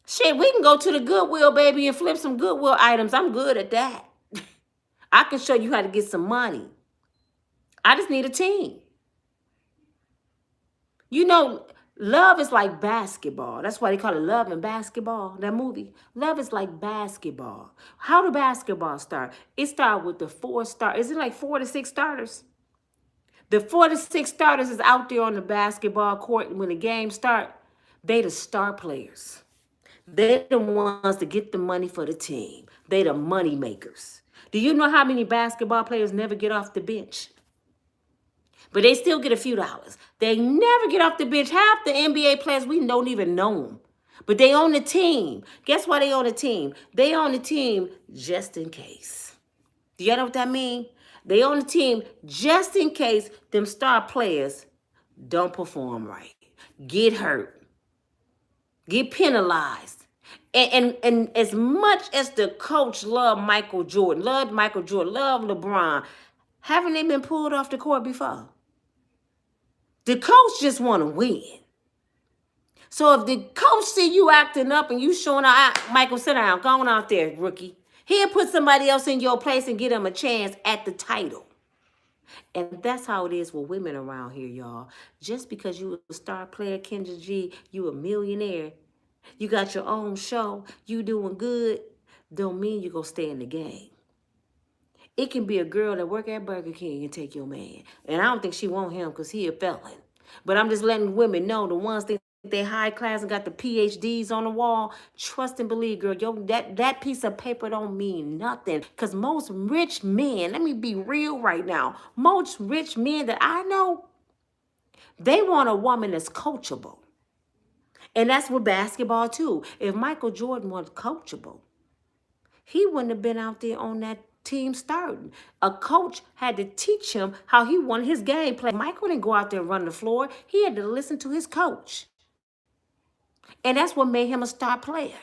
Speaker 1: Shit, we can go to the Goodwill, baby, and flip some Goodwill items. I'm good at that. I can show you how to get some money. I just need a team. You know, love is like basketball. That's why they call it Love and Basketball, that movie. Love is like basketball. How do basketball start? It starts with the 4 stars. Is it like 4 to 6 starters? The 4 to 6 starters is out there on the basketball court. When the game starts, they the star players. They the ones to get the money for the team. They the money makers. Do you know how many basketball players never get off the bench? But they still get a few dollars. They never get off the bench. Half the NBA players, we don't even know them. But they on the team. Guess why they on the team? They on the team just in case. Do you know what that means? They on the team just in case them star players don't perform right, get hurt, get penalized. And as much as the coach loved Michael Jordan, loved LeBron, haven't they been pulled off the court before? The coach just want to win. So if the coach see you acting up and you showing out, Michael, sit down, go on out there, rookie. He'll put somebody else in your place and get him a chance at the title. And that's how it is with women around here, y'all. Just because you a star player, Kendra G, you a millionaire, you got your own show, you doing good, don't mean you gonna stay in the game. It can be a girl that work at Burger King and take your man. And I don't think she want him because he a felon. But I'm just letting women know, the ones that they high class and got the PhDs on the wall, trust and believe, girl, that piece of paper don't mean nothing. Because most rich men, let me be real right now, most rich men that I know, they want a woman that's coachable. And that's with basketball too. If Michael Jordan was coachable, he wouldn't have been out there on that team starting. A coach had to teach him how he wanted his game play. Michael didn't go out there and run the floor. He had to listen to his coach. And that's what made him a star player.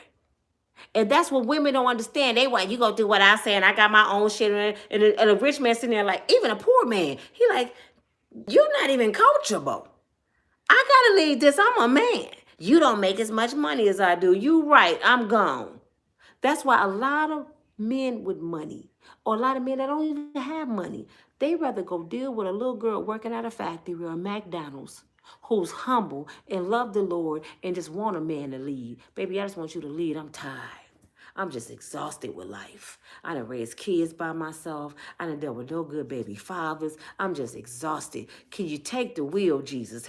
Speaker 1: And that's what women don't understand. They want, you go do what I say, and I got my own shit. And a rich man sitting there like, even a poor man, he like, you're not even coachable. I gotta leave this. I'm a man. You don't make as much money as I do. You right. I'm gone. That's why a lot of men with money, or a lot of men that don't even have money, they rather go deal with a little girl working at a factory or a McDonald's who's humble and love the Lord and just want a man to lead. Baby, I just want you to lead. I'm tired. I'm just exhausted with life. I done raised kids by myself. I done dealt with no good baby fathers. I'm just exhausted. Can you take the wheel, Jesus?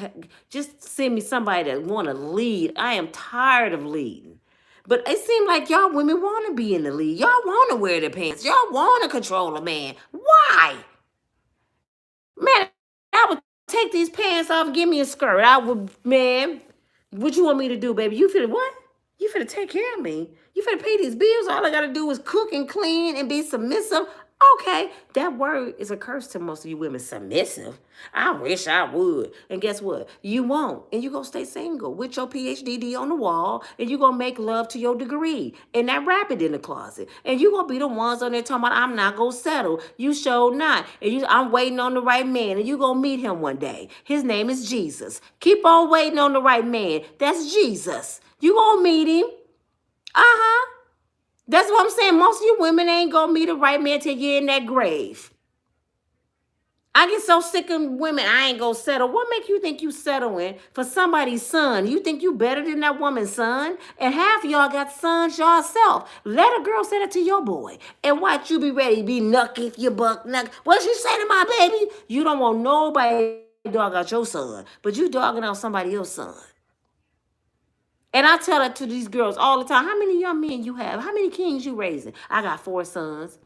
Speaker 1: Just send me somebody that want to lead. I am tired of leading. But it seems like y'all women want to be in the lead. Y'all want to wear the pants. Y'all want to control a man. Why? Man, I would take these pants off and give me a skirt. I would, man, what you want me to do, baby? You finna what? You finna take care of me. You finna pay these bills. All I gotta do is cook and clean and be submissive. Okay, that word is a curse to most of you women. Submissive. I wish I would. And guess what? You won't. And you gonna stay single with your PhD on the wall, and you gonna make love to your degree and that rabbit in the closet. And you gonna be the ones on there talking about, I'm not gonna settle. You sure not. And I'm waiting on the right man, and you gonna meet him one day. His name is Jesus. Keep on waiting on the right man. That's Jesus. You gonna meet him. Uh-huh. That's what I'm saying. Most of you women ain't gonna meet the right man till you're in that grave. I get so sick of women, I ain't gonna settle. What make you think you settling for somebody's son? You think you better than that woman's son? And half of y'all got sons yourself. Let a girl say that to your boy. And watch you be ready to be nucky if you buck nuck. What you say to my baby? You don't want nobody dog out your son, but you dogging out somebody else's son. And I tell that to these girls all the time. How many young men you have? How many kings you raising? I got 4 sons.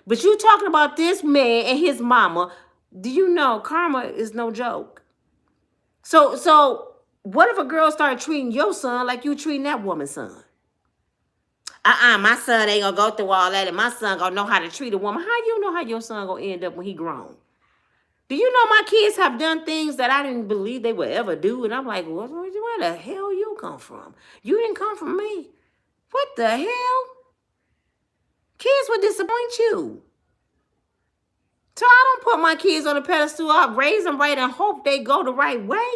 Speaker 1: But you talking about this man and his mama. Do you know karma is no joke? So what if a girl started treating your son like you treating that woman's son? My son ain't gonna go through all that, and my son gonna know how to treat a woman. How you know how your son gonna end up when he grown? Do you know my kids have done things that I didn't believe they would ever do? And I'm like, where the hell you come from? You didn't come from me. What the hell? Kids would disappoint you. So I don't put my kids on a pedestal. I raise them right and hope they go the right way.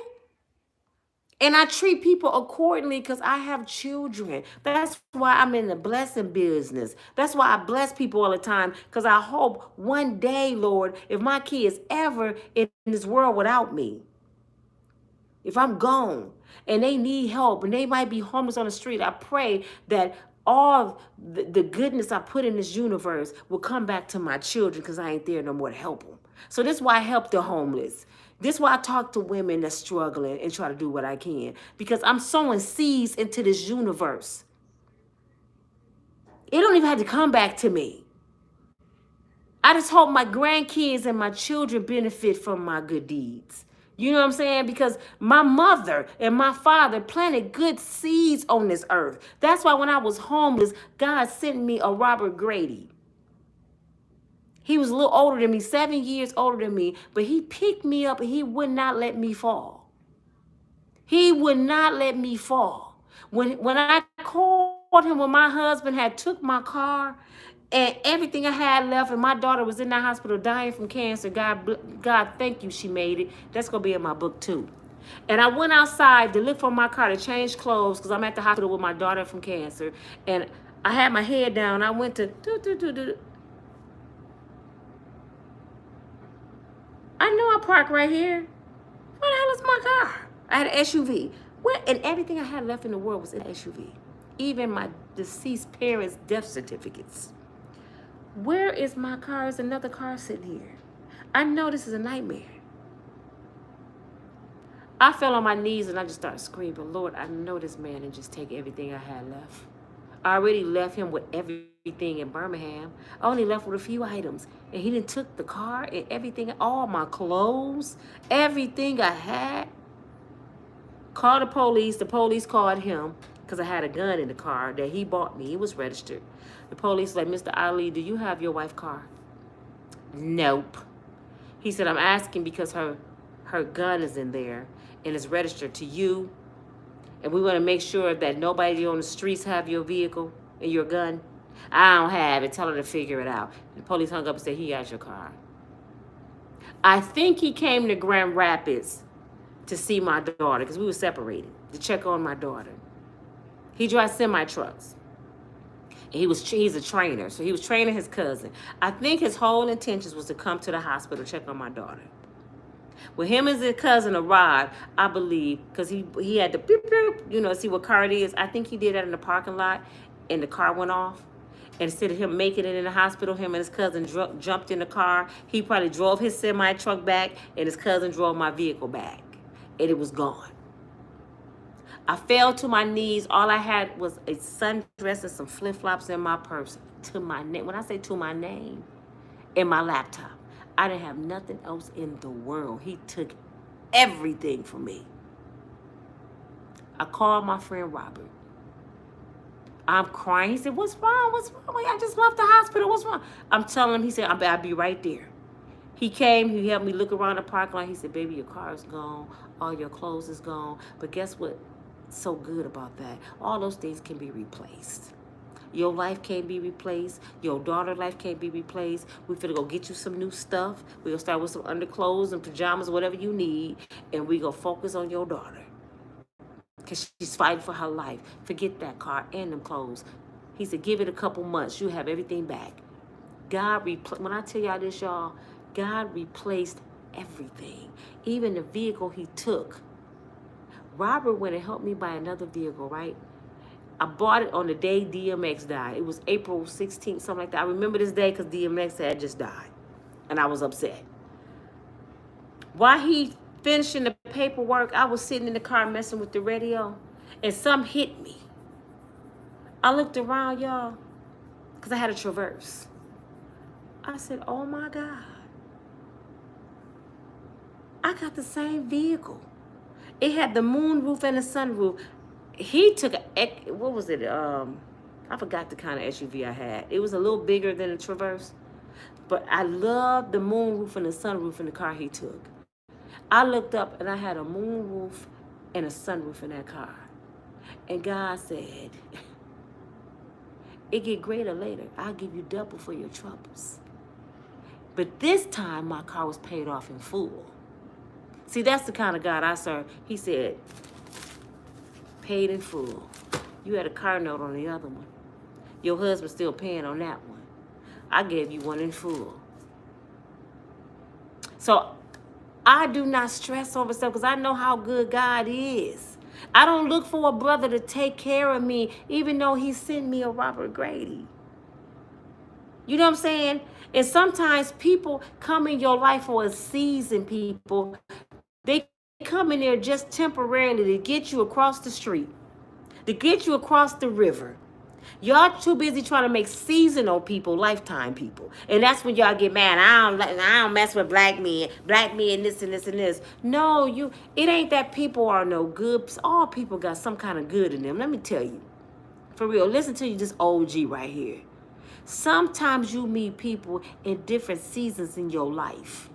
Speaker 1: And I treat people accordingly because I have children. That's why I'm in the blessing business. That's why I bless people all the time, because I hope one day, Lord, if my kids ever in this world without me, if I'm gone and they need help and they might be homeless on the street, I pray that all the goodness I put in this universe will come back to my children, because I ain't there no more to help them. So this is why I help the homeless. This is why I talk to women that's struggling and try to do what I can, because I'm sowing seeds into this universe. It don't even have to come back to me. I just hope my grandkids and my children benefit from my good deeds. You know what I'm saying? Because my mother and my father planted good seeds on this earth. That's why when I was homeless, God sent me a Robert Grady. He was a little older than me, 7 years older than me, but he picked me up and he would not let me fall. He would not let me fall. When I called him when my husband had took my car and everything I had left, and my daughter was in the hospital dying from cancer, God, thank you, she made it. That's going to be in my book too. And I went outside to look for my car to change clothes, because I'm at the hospital with my daughter from cancer. And I had my head down. I went to I know I parked right here. Where the hell is my car? I had an SUV. And everything I had left in the world was in the SUV. Even my deceased parents' death certificates. Where is my car? There's another car sitting here. I know this is a nightmare. I fell on my knees and I just started screaming, Lord, I know this man and just take everything I had left. I already left him with everything in Birmingham. I only left with a few items. And he done took the car and everything, all my clothes, everything I had. Called the police. The police called him because I had a gun in the car that he bought me. It was registered. The police like, Mr. Ali, do you have your wife's car? Nope. He said, I'm asking because her gun is in there and it's registered to you. And we want to make sure that nobody on the streets have your vehicle and your gun. I don't have it. Tell her to figure it out. The police hung up and said, he has your car. I think he came to Grand Rapids to see my daughter, because we were separated, to check on my daughter. He drives semi-trucks. He's a trainer, so he was training his cousin. I think his whole intentions was to come to the hospital, check on my daughter. When him and his cousin arrived, I believe, because he had to beep, beep, see what car it is. I think he did that in the parking lot, and the car went off. And instead of him making it in the hospital, him and his cousin jumped in the car. He probably drove his semi-truck back, and his cousin drove my vehicle back. And it was gone. I fell to my knees. All I had was a sundress and some flip-flops in my purse to my name. When I say to my name, in my laptop. I didn't have nothing else in the world. He took everything from me. I called my friend Robert. I'm crying. He said, what's wrong? What's wrong? I just left the hospital. What's wrong? I'm telling him, he said, I'll be right there. He came, he helped me look around the parking lot. He said, baby, your car is gone. All your clothes is gone. But guess what's so good about that? All those things can be replaced. Your life can't be replaced. Your daughter's life can't be replaced. We finna go get you some new stuff. We're gonna start with some underclothes and pajamas, whatever you need. And we gonna focus on your daughter. Because she's fighting for her life. Forget that car and them clothes. He said, give it a couple months. You have everything back. When I tell y'all this, y'all, God replaced everything. Even the vehicle he took. Robert went and helped me buy another vehicle, right? I bought it on the day DMX died. It was April 16th, something like that. I remember this day because DMX had just died. And I was upset. While he finishing the paperwork, I was sitting in the car messing with the radio. And something hit me. I looked around, y'all, because I had a Traverse. I said, oh my God. I got the same vehicle. It had the moonroof and the sunroof. He took what was it? I forgot the kind of SUV I had. It was a little bigger than a Traverse. But I loved the moonroof and the sunroof in the car he took. I looked up and I had a moonroof and a sunroof in that car. And God said, it get greater later. I'll give you double for your troubles. But this time my car was paid off in full. See, that's the kind of God I serve. He said, paid in full. You had a car note on the other one. Your husband's still paying on that one. I gave you one in full. So I do not stress over stuff because I know how good God is. I don't look for a brother to take care of me, even though he sent me a Robert Grady. You know what I'm saying? And sometimes people come in your life for a season, people. They come in there just temporarily to get you across the street, to get you across the river. Y'all too busy trying to make seasonal people lifetime people. And that's when y'all get mad. I don't mess with black men this and this and this. No, it ain't that people are no good. All people got some kind of good in them. Let me tell you. For real, listen to you, this OG right here. Sometimes you meet people in different seasons in your life.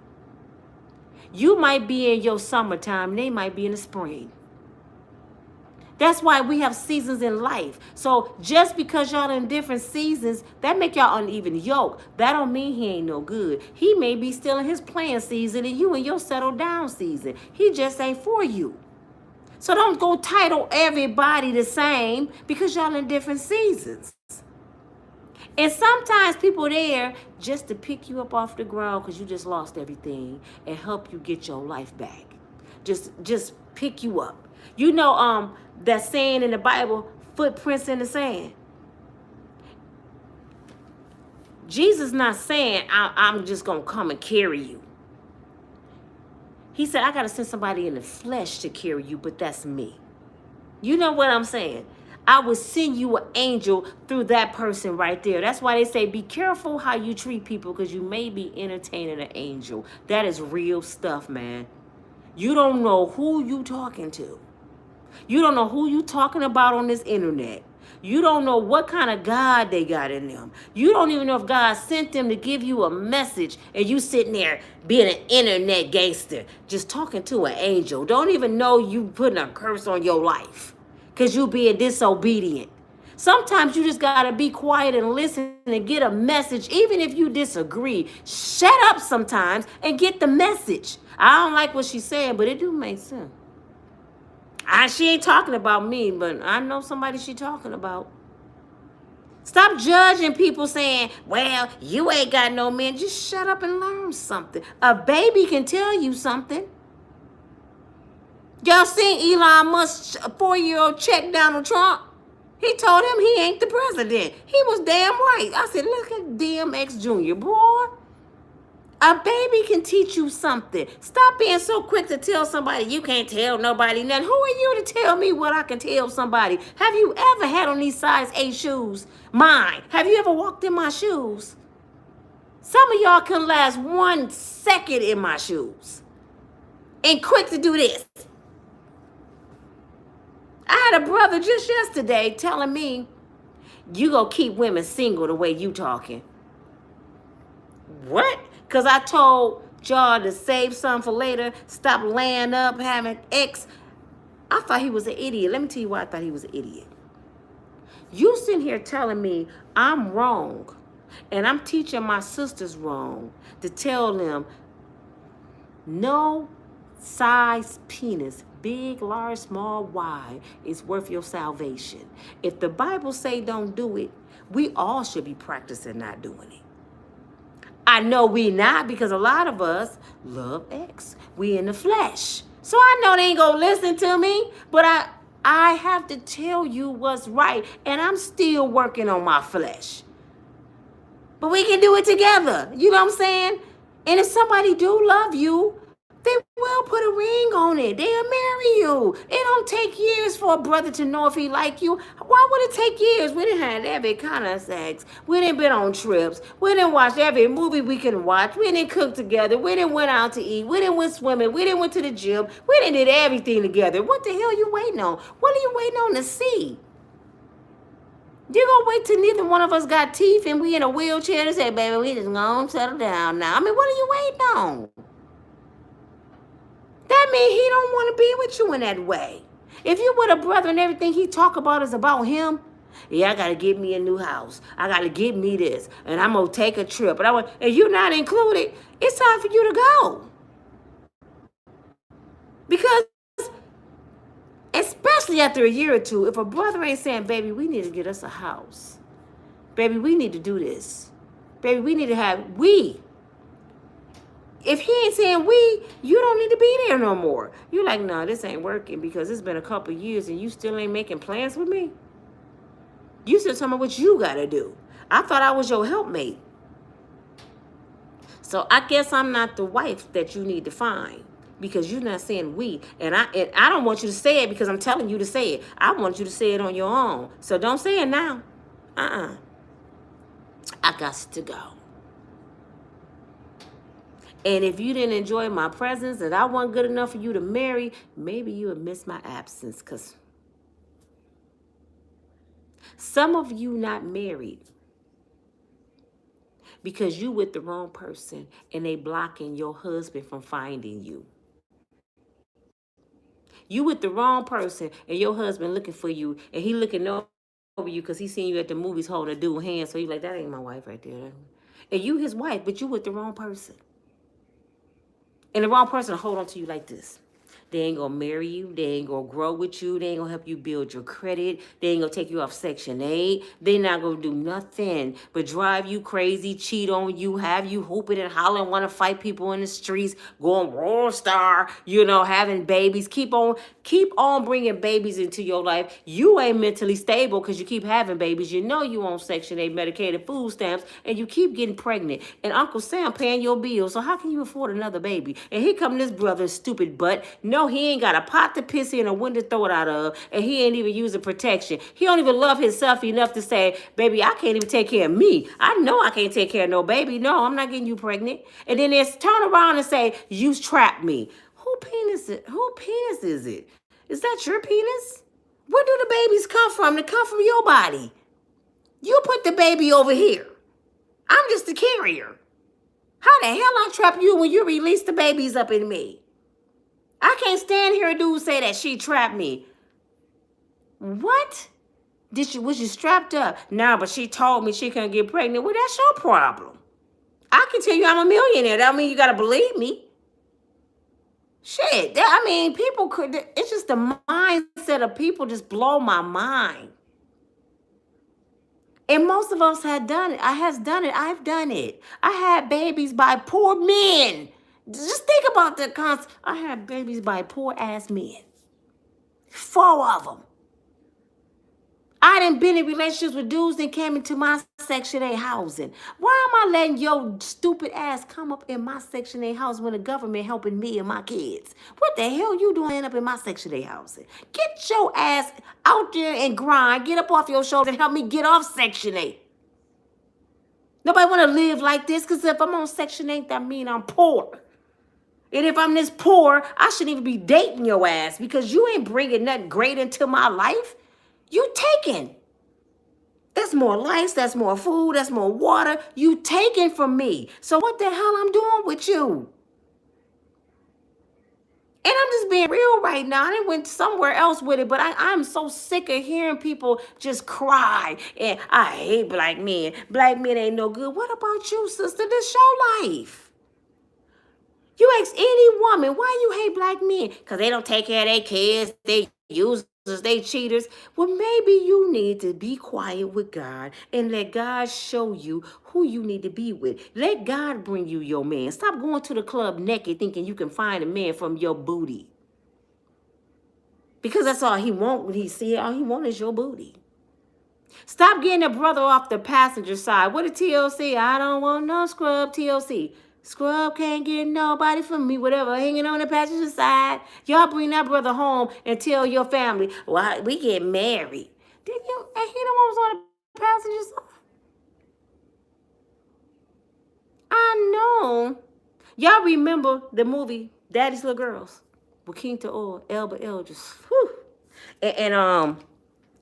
Speaker 1: You might be in your summertime, they might be in the spring. That's why we have seasons in life. So just because y'all in different seasons, that make y'all uneven yoke. That don't mean he ain't no good. He may be still in his playing season and you in your settle down season. He just ain't for you. So don't go title everybody the same because y'all in different seasons. And sometimes people there just to pick you up off the ground because you just lost everything and help you get your life back. Just pick you up. You know that saying in the Bible, footprints in the sand. Jesus not saying I'm just going to come and carry you. He said, I got to send somebody in the flesh to carry you, but that's me. You know what I'm saying? I will send you an angel through that person right there. That's why they say be careful how you treat people because you may be entertaining an angel. That is real stuff, man. You don't know who you talking to. You don't know who you talking about on this internet. You don't know what kind of God they got in them. You don't even know if God sent them to give you a message and you sitting there being an internet gangster, just talking to an angel. Don't even know you putting a curse on your life because you being disobedient. Sometimes you just got to be quiet and listen and get a message, even if you disagree. Shut up sometimes and get the message. I don't like what she's saying, but it do make sense. She ain't talking about me, but I know somebody she talking about. Stop judging people saying, well, you ain't got no man. Just shut up and learn something. A baby can tell you something. Y'all seen Elon Musk's 4-year-old check Donald Trump? He told him he ain't the president. He was damn right. I said, look at DMX Jr., boy. A baby can teach you something. Stop being so quick to tell somebody you can't tell nobody nothing. Who are you to tell me what I can tell somebody? Have you ever had on these size 8 shoes? Mine. Have you ever walked in my shoes? Some of y'all can last 1 second in my shoes and quick to do this. I had a brother just yesterday telling me, you gonna keep women single the way you talking. What? Because I told y'all to save some for later, stop laying up, having ex. I thought he was an idiot. Let me tell you why I thought he was an idiot. You sitting here telling me I'm wrong, and I'm teaching my sisters wrong to tell them no size penis, big, large, small, wide, is worth your salvation. If the Bible say don't do it, we all should be practicing not doing it. I know we not, because a lot of us love X. We in the flesh. So I know they ain't gonna listen to me, but I have to tell you what's right, and I'm still working on my flesh. But we can do it together. You know what I'm saying? And if somebody do love you, they will put a ring on it. They'll marry you. It don't take years for a brother to know if he like you. Why would it take years? We done had every kind of sex. We done been on trips. We done watched every movie we can watch. We done cooked together. We done went out to eat. We done went swimming. We done went to the gym. We done did everything together. What the hell you waiting on? What are you waiting on to see? You gonna wait till neither one of us got teeth and we in a wheelchair to say, baby, we just gonna settle down now. I mean, what are you waiting on? That means he don't want to be with you in that way. If you with a brother and everything he talk about is about him, yeah, I gotta get me a new house. I gotta get me this, and I'm gonna take a trip. And you're not included. It's time for you to go. Because especially after a year or two, if a brother ain't saying, baby, we need to get us a house. Baby, we need to do this. Baby, we need to have, if he ain't saying we, you don't need to be there no more. You're like, no, this ain't working because it's been a couple years and you still ain't making plans with me. You still telling me what you got to do. I thought I was your helpmate. So I guess I'm not the wife that you need to find, because you're not saying we. And I don't want you to say it because I'm telling you to say it. I want you to say it on your own. So don't say it now. I got to go. And if you didn't enjoy my presence and I wasn't good enough for you to marry, maybe you would miss my absence, because some of you not married because you with the wrong person and they blocking your husband from finding you. You with the wrong person and your husband looking for you and he looking over you because he seen you at the movies holding a dude hand. So you like, that ain't my wife right there. And you his wife, but you with the wrong person. And the wrong person will hold on to you like this. They ain't gonna marry you. They ain't gonna grow with you. They ain't gonna help you build your credit. They ain't gonna take you off Section 8. They not gonna do nothing but drive you crazy, cheat on you, have you hooping and hollering, want to fight people in the streets, going world star, having babies. Keep on bringing babies into your life. You ain't mentally stable because you keep having babies. You know you on Section 8 medicated food stamps and you keep getting pregnant. And Uncle Sam paying your bills. So how can you afford another baby? And here come this brother's stupid butt. No, he ain't got a pot to piss in, a window to throw it out of, and he ain't even using protection. He don't even love himself enough to say, baby, I can't even take care of me. I know I can't take care of no baby. No, I'm not getting you pregnant. And then they turn around and say, you trapped me. Who penis is it? Is that your penis? Where do the babies come from? They come from your body. You put the baby over here. I'm just the carrier. How the hell I trap you when you release the babies up in me? I can't stand here and dude say that she trapped me. What? Was you strapped up? No, but she told me she couldn't get pregnant. Well, that's your problem. I can tell you I'm a millionaire. That don't mean you got to believe me. Shit. People could. It's just the mindset of people just blow my mind. And most of us had done it. I've done it. I had babies by poor men. Just think about the concept. I had babies by poor ass men. 4 of them. I done been in relationships with dudes that came into my Section 8 housing. Why am I letting your stupid ass come up in my Section 8 house when the government helping me and my kids? What the hell you doing up in my Section 8 housing? Get your ass out there and grind. Get up off your shoulders and help me get off Section 8. Nobody want to live like this, because if I'm on Section 8, that means I'm poor. And if I'm this poor, I shouldn't even be dating your ass, because you ain't bringing nothing great into my life. You taking. That's more lights, that's more food, that's more water. You taking from me. So what the hell I'm doing with you? And I'm just being real right now. I didn't went somewhere else with it, but I'm so sick of hearing people just cry. And I hate black men. Black men ain't no good. What about you, sister? This your life. You ask any woman, why you hate black men? Because they don't take care of their kids. They users, they cheaters. Well, maybe you need to be quiet with God and let God show you who you need to be with. Let God bring you your man. Stop going to the club naked thinking you can find a man from your booty. Because that's all he want when he see it. All he want is your booty. Stop getting a brother off the passenger side. What a TLC. I don't want no scrub, TLC. Scrub can't get nobody from me, whatever, hanging on the passenger side. Y'all bring that brother home and tell your family, well, we get married. Did you, and he the one was on the passenger side? I know. Y'all remember the movie Daddy's Little Girls with Quinta or Elba Eldridge. Whew. And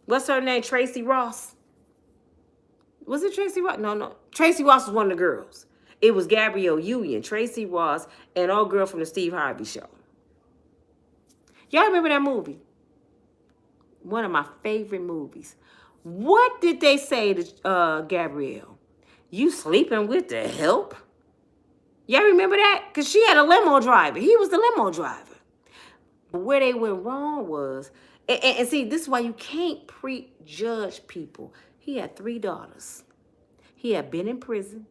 Speaker 1: what's her name? Tracy Ross. Was it Tracy Ross? No. Tracy Ross was one of the girls. It was Gabrielle Union, Tracy Ross, and old girl from the Steve Harvey show. Y'all remember that movie? One of my favorite movies. What did they say to Gabrielle? You sleeping with the help? Y'all remember that? Because she had a limo driver. He was the limo driver. Where they went wrong was, and see, this is why you can't prejudge people. He had 3 daughters. He had been in prison,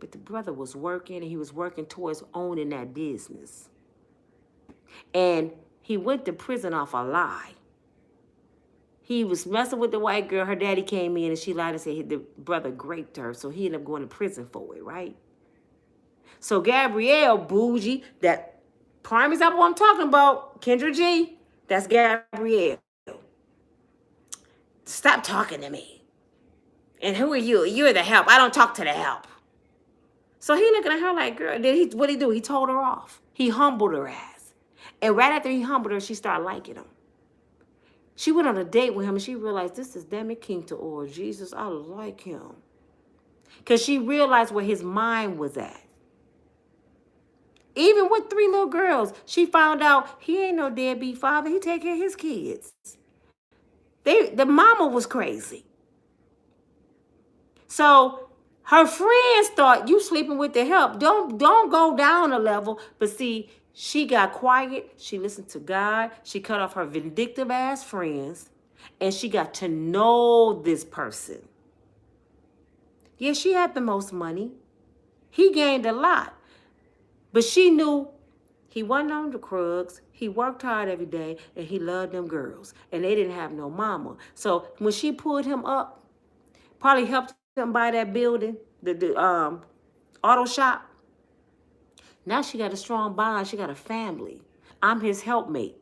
Speaker 1: but the brother was working, and he was working towards owning that business. And he went to prison off a lie. He was messing with the white girl. Her daddy came in, and she lied and said the brother raped her, so he ended up going to prison for it, right? So Gabrielle, bougie, that prime example I'm talking about, Kendra G, that's Gabrielle. Stop talking to me. And who are you? You're the help. I don't talk to the help. So he looking at her like, girl, what'd he do? He told her off. He humbled her ass. And right after he humbled her, she started liking him. She went on a date with him, and she realized, this is damn it king to all. Jesus, I like him. Because she realized where his mind was at. Even with 3 little girls, she found out he ain't no deadbeat father. He take care of his kids. The mama was crazy. So her friends thought, you sleeping with the help. Don't go down a level. But see, she got quiet. She listened to God. She cut off her vindictive ass friends. And she got to know this person. Yeah, she had the most money. He gained a lot. But she knew he wasn't on the drugs. He worked hard every day, and he loved them girls. And they didn't have no mama. So when she pulled him up, probably helped him buy that building, the auto shop. Now she got a strong bond. She got a family. I'm his helpmate.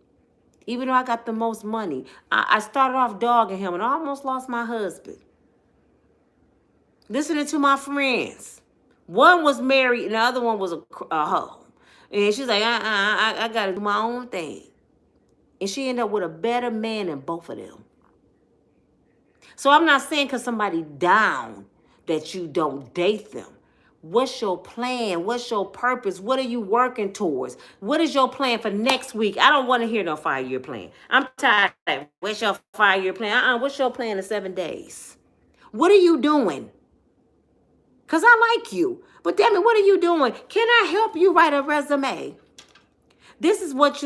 Speaker 1: Even though I got the most money, I started off dogging him, and I almost lost my husband. Listening to my friends. One was married, and the other one was a hoe. And she's like, I got to do my own thing. And she ended up with a better man than both of them. So I'm not saying because somebody down that you don't date them. What's your plan? What's your purpose? What are you working towards? What is your plan for next week? I don't want to hear no 5-year plan. I'm tired of that. What's your 5-year plan? What's your plan in 7 days? What are you doing? Because I like you. But damn it, what are you doing? Can I help you write a resume? This is what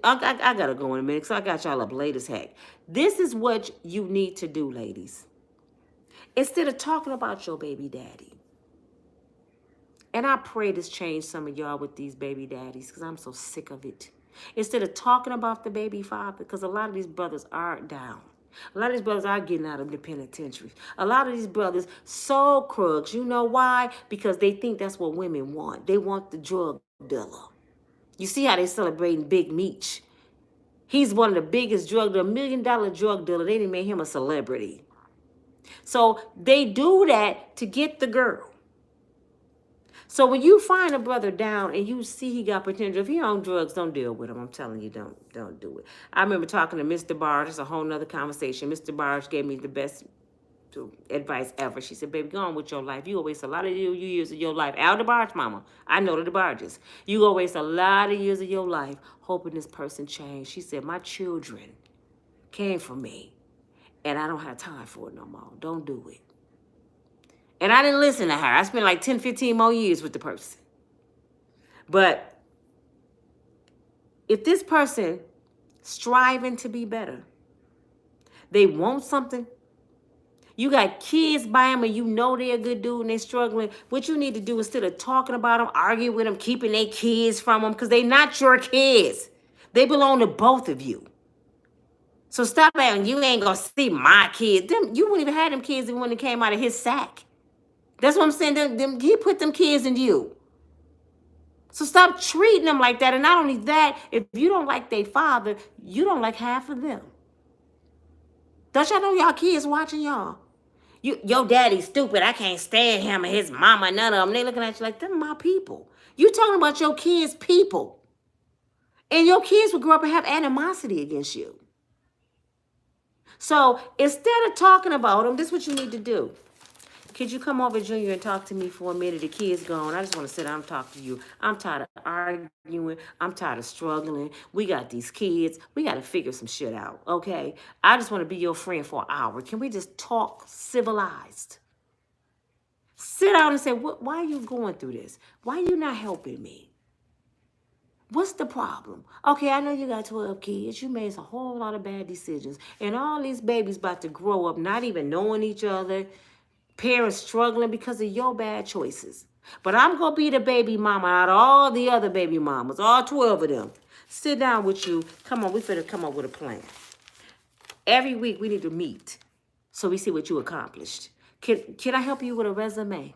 Speaker 1: I got to go in a minute because I got y'all up late as heck. This is what you need to do, ladies. Instead of talking about your baby daddy. And I pray this changed some of y'all with these baby daddies because I'm so sick of it. Instead of talking about the baby father, because a lot of these brothers are down. A lot of these brothers are getting out of the penitentiary. A lot of these brothers, so crooks. You know why? Because they think that's what women want. They want the drug dealer. You see how they celebrating Big Meech. He's one of the biggest $1 million drug dealer. They didn't make him a celebrity. So they do that to get the girl. So when you find a brother down and you see he got potential, if he on drugs, don't deal with him. I'm telling you, don't do it. I remember talking to Mr. Barge. It's a whole nother conversation. Mr. Barge gave me the best advice ever. She said, baby, go on with your life. You gonna waste a lot of years of your life. Al DeBarge, mama. I know the DeBarges. You gonna waste a lot of years of your life hoping this person change. She said, my children came from me, and I don't have time for it no more. Don't do it. And I didn't listen to her. I spent like 10, 15 more years with the person. But if this person striving to be better, they want something, you got kids by them and you know they're a good dude and they're struggling, what you need to do instead of talking about them, arguing with them, keeping their kids from them, because they're not your kids. They belong to both of you. So stop acting, you ain't gonna see my kids. You wouldn't even have them kids when it came out of his sack. That's what I'm saying. He put them kids in you. So stop treating them like that. And not only that, if you don't like their father, you don't like half of them. Don't y'all know y'all kids watching y'all? Your daddy's stupid. I can't stand him and his mama, none of them. They looking at you like, them my people. You talking about your kids' people. And your kids will grow up and have animosity against you. So instead of talking about them, this is what you need to do. Could you come over, Junior, and talk to me for a minute? The kid's gone. I just want to sit down and talk to you. I'm tired of arguing. I'm tired of struggling. We got these kids. We got to figure some shit out, okay? I just want to be your friend for an hour. Can we just talk civilized? Sit down and say, why are you going through this? Why are you not helping me? What's the problem? Okay, I know you got 12 kids. You made a whole lot of bad decisions. And all these babies about to grow up not even knowing each other. Parents struggling because of your bad choices. But I'm going to be the baby mama out of all the other baby mamas, all 12 of them. Sit down with you. Come on, we finna come up with a plan. Every week we need to meet so we see what you accomplished. Can I help you with a resume?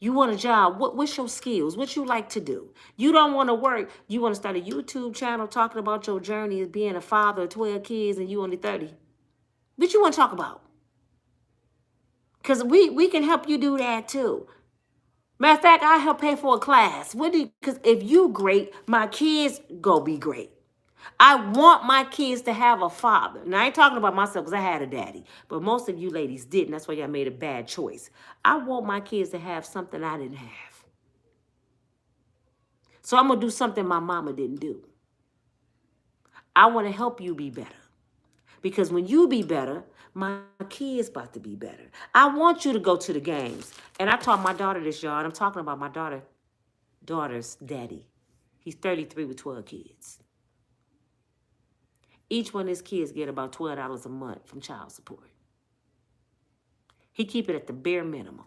Speaker 1: You want a job. What's your skills? What you like to do? You don't want to work. You want to start a YouTube channel talking about your journey as being a father of 12 kids and you only 30. What you want to talk about? Because we can help you do that too. Matter of fact, I help pay for a class. Because if you great, my kids go be great. I want my kids to have a father. Now, I ain't talking about myself because I had a daddy. But most of you ladies didn't. That's why y'all made a bad choice. I want my kids to have something I didn't have. So I'm going to do something my mama didn't do. I want to help you be better. Because when you be better, my kids about to be better. I want you to go to the games. And I taught my daughter this, y'all. And I'm talking about my daughter's daddy. He's 33 with 12 kids. Each one of his kids get about $12 a month from child support. He keep it at the bare minimum.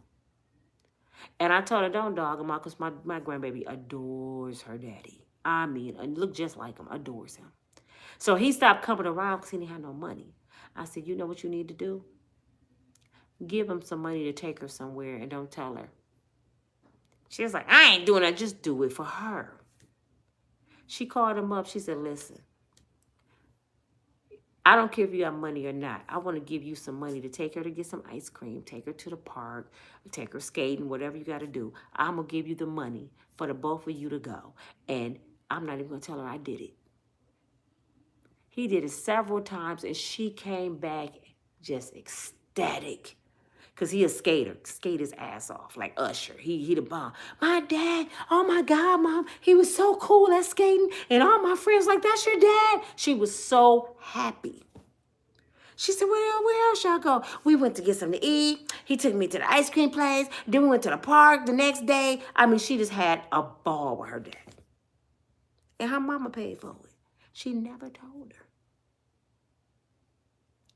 Speaker 1: And I told her, don't dog him out because my grandbaby adores her daddy. I mean, look just like him, adores him. So he stopped coming around because he didn't have no money. I said, you know what you need to do? Give him some money to take her somewhere and don't tell her. She was like, I ain't doing that. Just do it for her. She called him up. She said, listen, I don't care if you got money or not. I want to give you some money to take her to get some ice cream, take her to the park, take her skating, whatever you got to do. I'm going to give you the money for the both of you to go. And I'm not even going to tell her I did it. He did it several times, and she came back just ecstatic. Because he a skater, skate his ass off, like Usher. He the bomb. My dad, oh my God, Mom, he was so cool at skating. And all my friends like, that's your dad. She was so happy. She said, where else y'all go? We went to get something to eat. He took me to the ice cream place. Then we went to the park the next day. I mean, she just had a ball with her dad. And her mama paid for it. She never told her.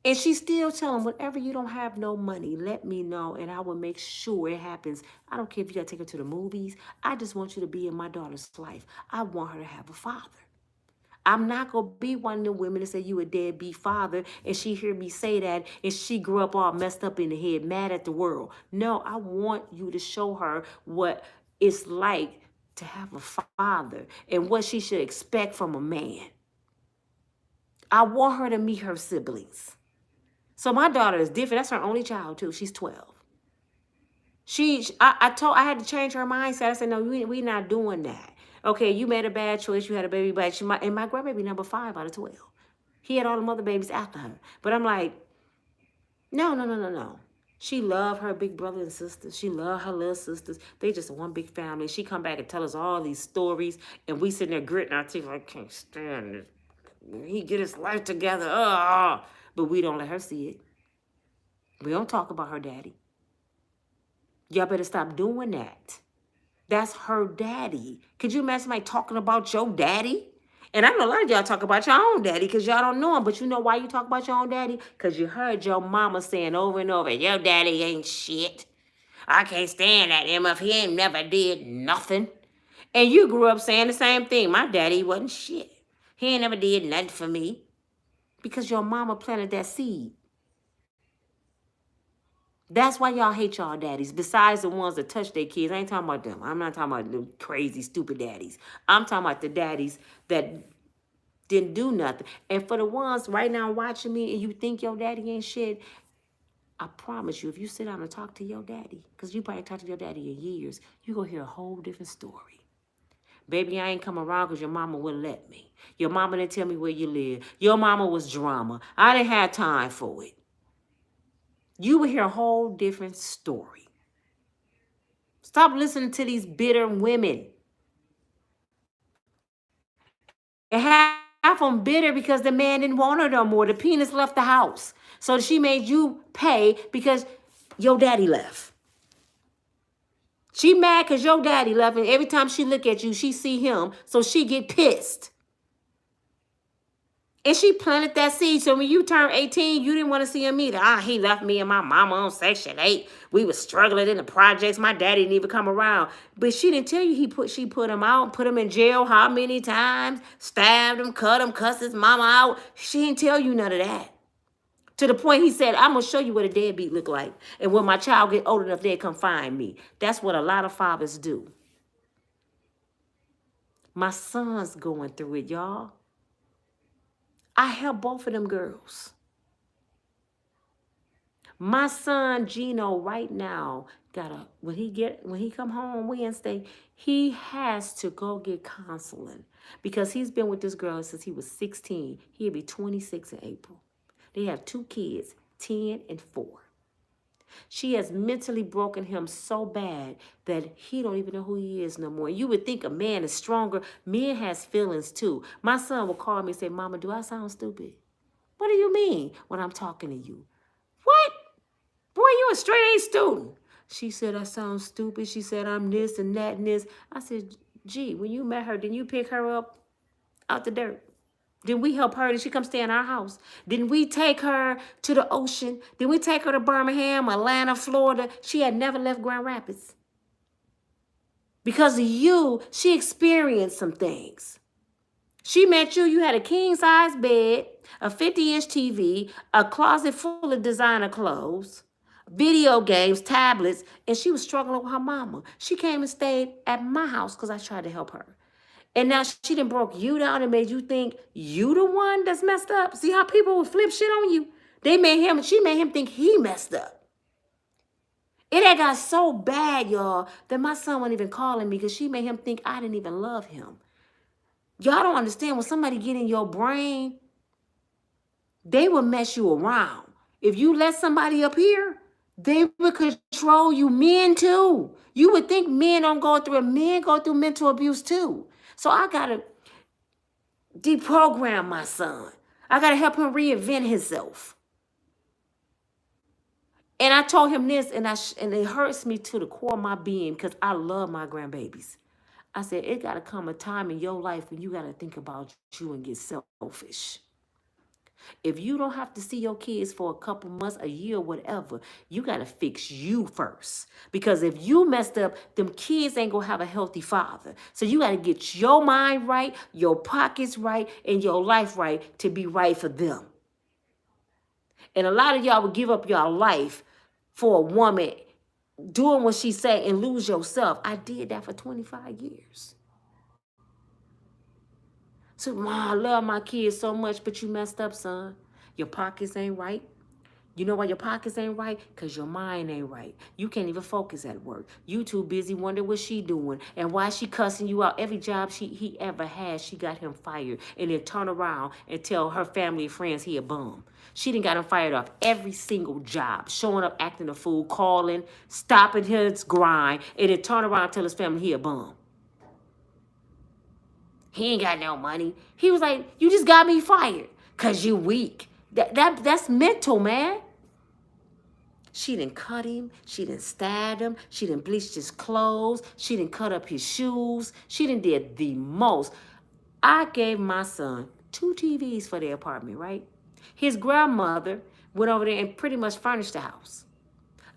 Speaker 1: And she still telling, whenever you don't have no money, let me know and I will make sure it happens. I don't care if you got to take her to the movies. I just want you to be in my daughter's life. I want her to have a father. I'm not going to be one of the women that say you a deadbeat father and she hear me say that and she grew up all messed up in the head, mad at the world. No, I want you to show her what it's like to have a father and what she should expect from a man. I want her to meet her siblings. So my daughter is different. That's her only child too. She's 12. I had to change her mindset. I said, no, we not doing that. Okay, you made a bad choice. You had a baby, but and my grandbaby number 5 out of 12. He had all the other babies after her. But I'm like, no, no, no, no, no. She loved her big brother and sisters. She loved her little sisters. They just one big family. She come back and tell us all these stories, and we sitting there gritting our teeth like, I can't stand it. He get his life together. But we don't let her see it. We don't talk about her daddy. Y'all better stop doing that. That's her daddy. Could you imagine somebody talking about your daddy? And I know a lot of y'all talk about your own daddy because y'all don't know him. But you know why you talk about your own daddy? Because you heard your mama saying over and over, your daddy ain't shit. I can't stand that him if he ain't never did nothing. And you grew up saying the same thing. My daddy wasn't shit. He ain't never did nothing for me. Because your mama planted that seed. That's why y'all hate y'all daddies. Besides the ones that touch their kids. I ain't talking about them. I'm not talking about the crazy, stupid daddies. I'm talking about the daddies that didn't do nothing. And for the ones right now watching me and you think your daddy ain't shit, I promise you, if you sit down and talk to your daddy, because you probably talked to your daddy in years, you're going to hear a whole different story. Baby, I ain't come around because your mama wouldn't let me. Your mama didn't tell me where you live. Your mama was drama. I didn't have time for it. You will hear a whole different story. Stop listening to these bitter women. And half them bitter because the man didn't want her no more. The penis left the house. So she made you pay because your daddy left. She mad because your daddy left, and every time she look at you, she see him, so she get pissed. And she planted that seed. So when you turn 18, you didn't want to see him either. He left me and my mama on Section 8. We was struggling in the projects. My daddy didn't even come around. But she didn't tell you she put him out, put him in jail how many times, stabbed him, cut him, cussed his mama out. She didn't tell you none of that. To the point he said, I'm going to show you what a deadbeat look like. And when my child get old enough, they'll come find me. That's what a lot of fathers do. My son's going through it, y'all. I help both of them girls. My son Gino right now when he come home Wednesday, he has to go get counseling because he's been with this girl since he was 16. He'll be 26 in April. They have 2 kids, 10 and 4. She has mentally broken him so bad that he don't even know who he is no more. You would think a man is stronger. Men has feelings too. My son will call me and say, Mama, do I sound stupid? What do you mean when I'm talking to you? What? Boy, you a straight A student. She said, I sound stupid. She said, I'm this and that and this. I said, gee, when you met her, didn't you pick her up out the dirt? Didn't we help her? Did she come stay in our house? Didn't we take her to the ocean? Didn't we take her to Birmingham, Atlanta, Florida? She had never left Grand Rapids. Because of you, she experienced some things. She met you, you had a king-size bed, a 50-inch TV, a closet full of designer clothes, video games, tablets, and she was struggling with her mama. She came and stayed at my house because I tried to help her. And now she done broke you down and made you think you the one that's messed up. See how people would flip shit on you? She made him think he messed up. It had got so bad, y'all, that my son wasn't even calling me because she made him think I didn't even love him. Y'all don't understand when somebody get in your brain, they will mess you around. If you let somebody up here, they will control you. Men too. You would think men don't go through it. Men go through mental abuse too. So I got to deprogram my son. I got to help him reinvent himself. And I told him this, and it hurts me to the core of my being because I love my grandbabies. I said, it got to come a time in your life when you got to think about you and get selfish. If you don't have to see your kids for a couple months, a year, whatever, you got to fix you first. Because if you messed up, them kids ain't going to have a healthy father. So you got to get your mind right, your pockets right, and your life right to be right for them. And a lot of y'all would give up your life for a woman doing what she say and lose yourself. I did that for 25 years. So, Mom, I love my kids so much, but you messed up, son. Your pockets ain't right. You know why your pockets ain't right? Because your mind ain't right. You can't even focus at work. You too busy wondering what she doing and why she cussing you out. Every job he ever had, she got him fired. And then turn around and tell her family and friends he a bum. She done got him fired off every single job. Showing up, acting a fool, calling, stopping his grind, and then turn around and tell his family he a bum. He ain't got no money. He was like, you just got me fired because you weak. That's mental, man. She done cut him. She done stabbed him. She done bleached his clothes. She done cut up his shoes. She done did the most. I gave my son 2 TVs for their apartment, right? His grandmother went over there and pretty much furnished the house.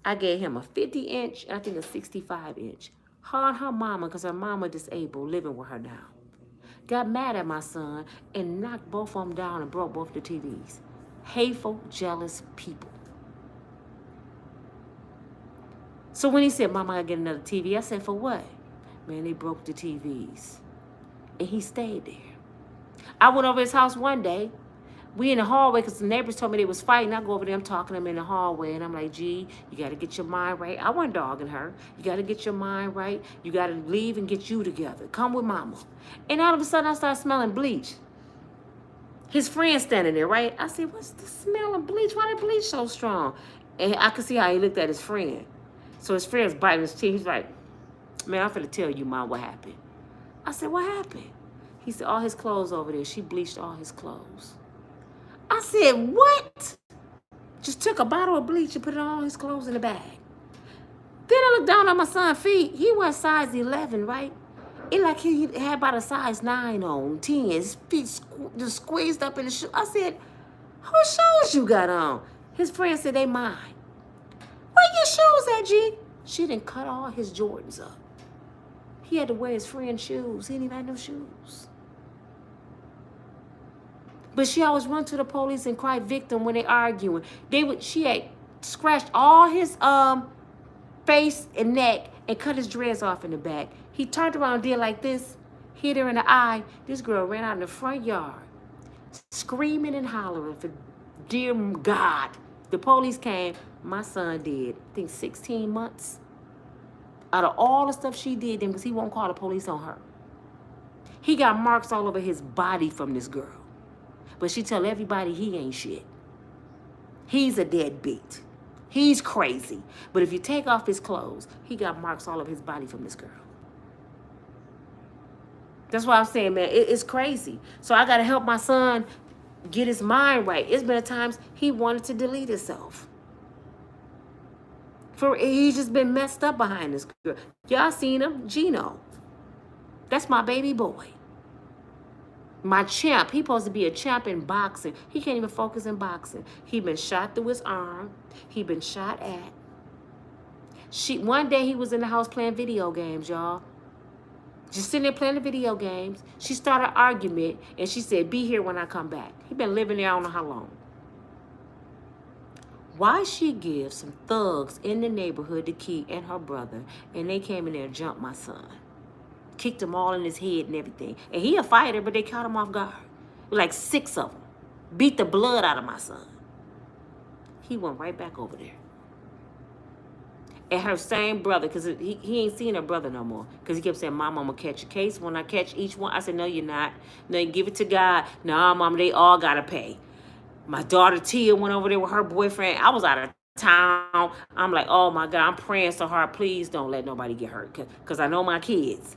Speaker 1: I gave him a 50-inch, I think a 65-inch. Her and her mama, because her mama disabled, living with her now, got mad at my son and knocked both of them down and broke both the TVs. Hateful, jealous people. So when he said, Mama, I gotta get another TV, I said, for what? Man, they broke the TVs. And he stayed there. I went over his house one day. We in the hallway because the neighbors told me they was fighting. I go over there, I'm talking to them in the hallway, and I'm like, G, you got to get your mind right. I wasn't dogging her. You got to get your mind right. You got to leave and get you together. Come with Mama. And all of a sudden, I started smelling bleach. His friend standing there, right? I said, what's the smell of bleach? Why the bleach so strong? And I could see how he looked at his friend. So his friend's biting his teeth. He's like, man, I'm finna tell you, Mom, what happened. I said, what happened? He said, all his clothes over there. She bleached all his clothes. I said, what? Just took a bottle of bleach and put all his clothes in the bag. Then I looked down at my son's feet. He was size 11, right? It like he had about a size 9 on, 10. His feet just squeezed up in the shoe. I said, whose shoes you got on? His friend said, they mine. Where your shoes at, G? She done cut all his Jordans up. He had to wear his friend's shoes. He didn't even have no shoes. But she always run to the police and cry victim when they arguing. She had scratched all his face and neck and cut his dreads off in the back. He turned around and did like this, hit her in the eye. This girl ran out in the front yard, screaming and hollering for dear God. The police came. My son did, I think, 16 months. Out of all the stuff she did, then because he won't call the police on her. He got marks all over his body from this girl. But she tell everybody he ain't shit. He's a deadbeat. He's crazy. But if you take off his clothes, he got marks all over his body from this girl. That's why I'm saying, man, it's crazy. So I got to help my son get his mind right. It's been times he wanted to delete himself. He's just been messed up behind this girl. Y'all seen him? Gino. That's my baby boy. My champ. He supposed to be a champ in boxing. He can't even focus in boxing. He been shot through his arm. He been shot at. One day he was in the house playing video games, y'all. Just sitting there playing the video games. She started an argument, and she said, be here when I come back. He been living there I don't know how long. Why she give some thugs in the neighborhood the key and her brother, and they came in there and jumped my son. Kicked him all in his head and everything. And he a fighter, but they caught him off guard. Like 6 of them. Beat the blood out of my son. He went right back over there. And her same brother, because he ain't seen her brother no more. Because he kept saying, Mom, I'm going to catch a case. When I catch each one, I said, no, you're not. No, you give it to God. No, Mom, they all got to pay. My daughter Tia went over there with her boyfriend. I was out of town. I'm like, oh, my God, I'm praying so hard. Please don't let nobody get hurt. Because I know my kids.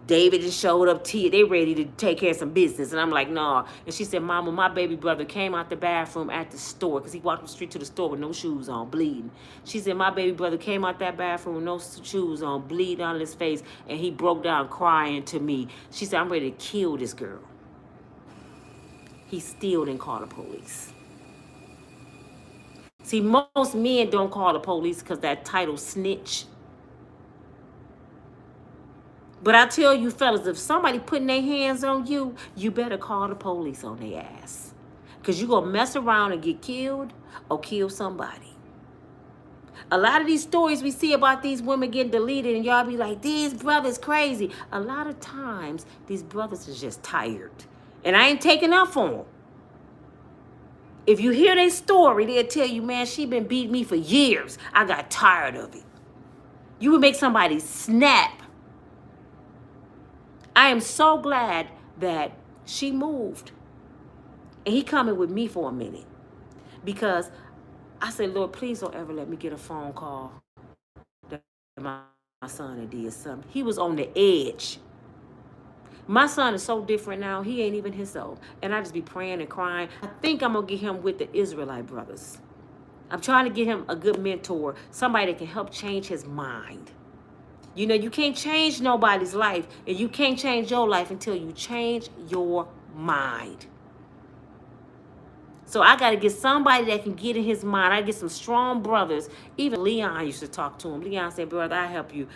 Speaker 1: David just showed up, Tia. They ready to take care of some business. And I'm like, no. And she said, Mama, my baby brother came out the bathroom at the store because he walked the street to the store with no shoes on, bleeding. She said, my baby brother came out that bathroom with no shoes on, bleeding on his face, and he broke down crying to me. She said, I'm ready to kill this girl. He still didn't call the police. See, most men don't call the police because that title snitch. But I tell you fellas, if somebody putting their hands on you, you better call the police on their ass. Because you're going to mess around and get killed or kill somebody. A lot of these stories we see about these women getting deleted and y'all be like, these brothers crazy. A lot of times, these brothers is just tired. And I ain't taking up for them. if you hear their story, they'll tell you, man, she been beating me for years. I got tired of it. You would make somebody snap. I am so glad that she moved. And he coming with me for a minute. Because I said, Lord, please don't ever let me get a phone call that my son had did something. He was on the edge. My son is so different now. He ain't even himself. And I just be praying and crying. I think I'm going to get him with the Israelite brothers. I'm trying to get him a good mentor, somebody that can help change his mind. You know, you can't change nobody's life, and you can't change your life until you change your mind. So I got to get somebody that can get in his mind. I get some strong brothers. Even Leon used to talk to him. Leon said, brother, I help you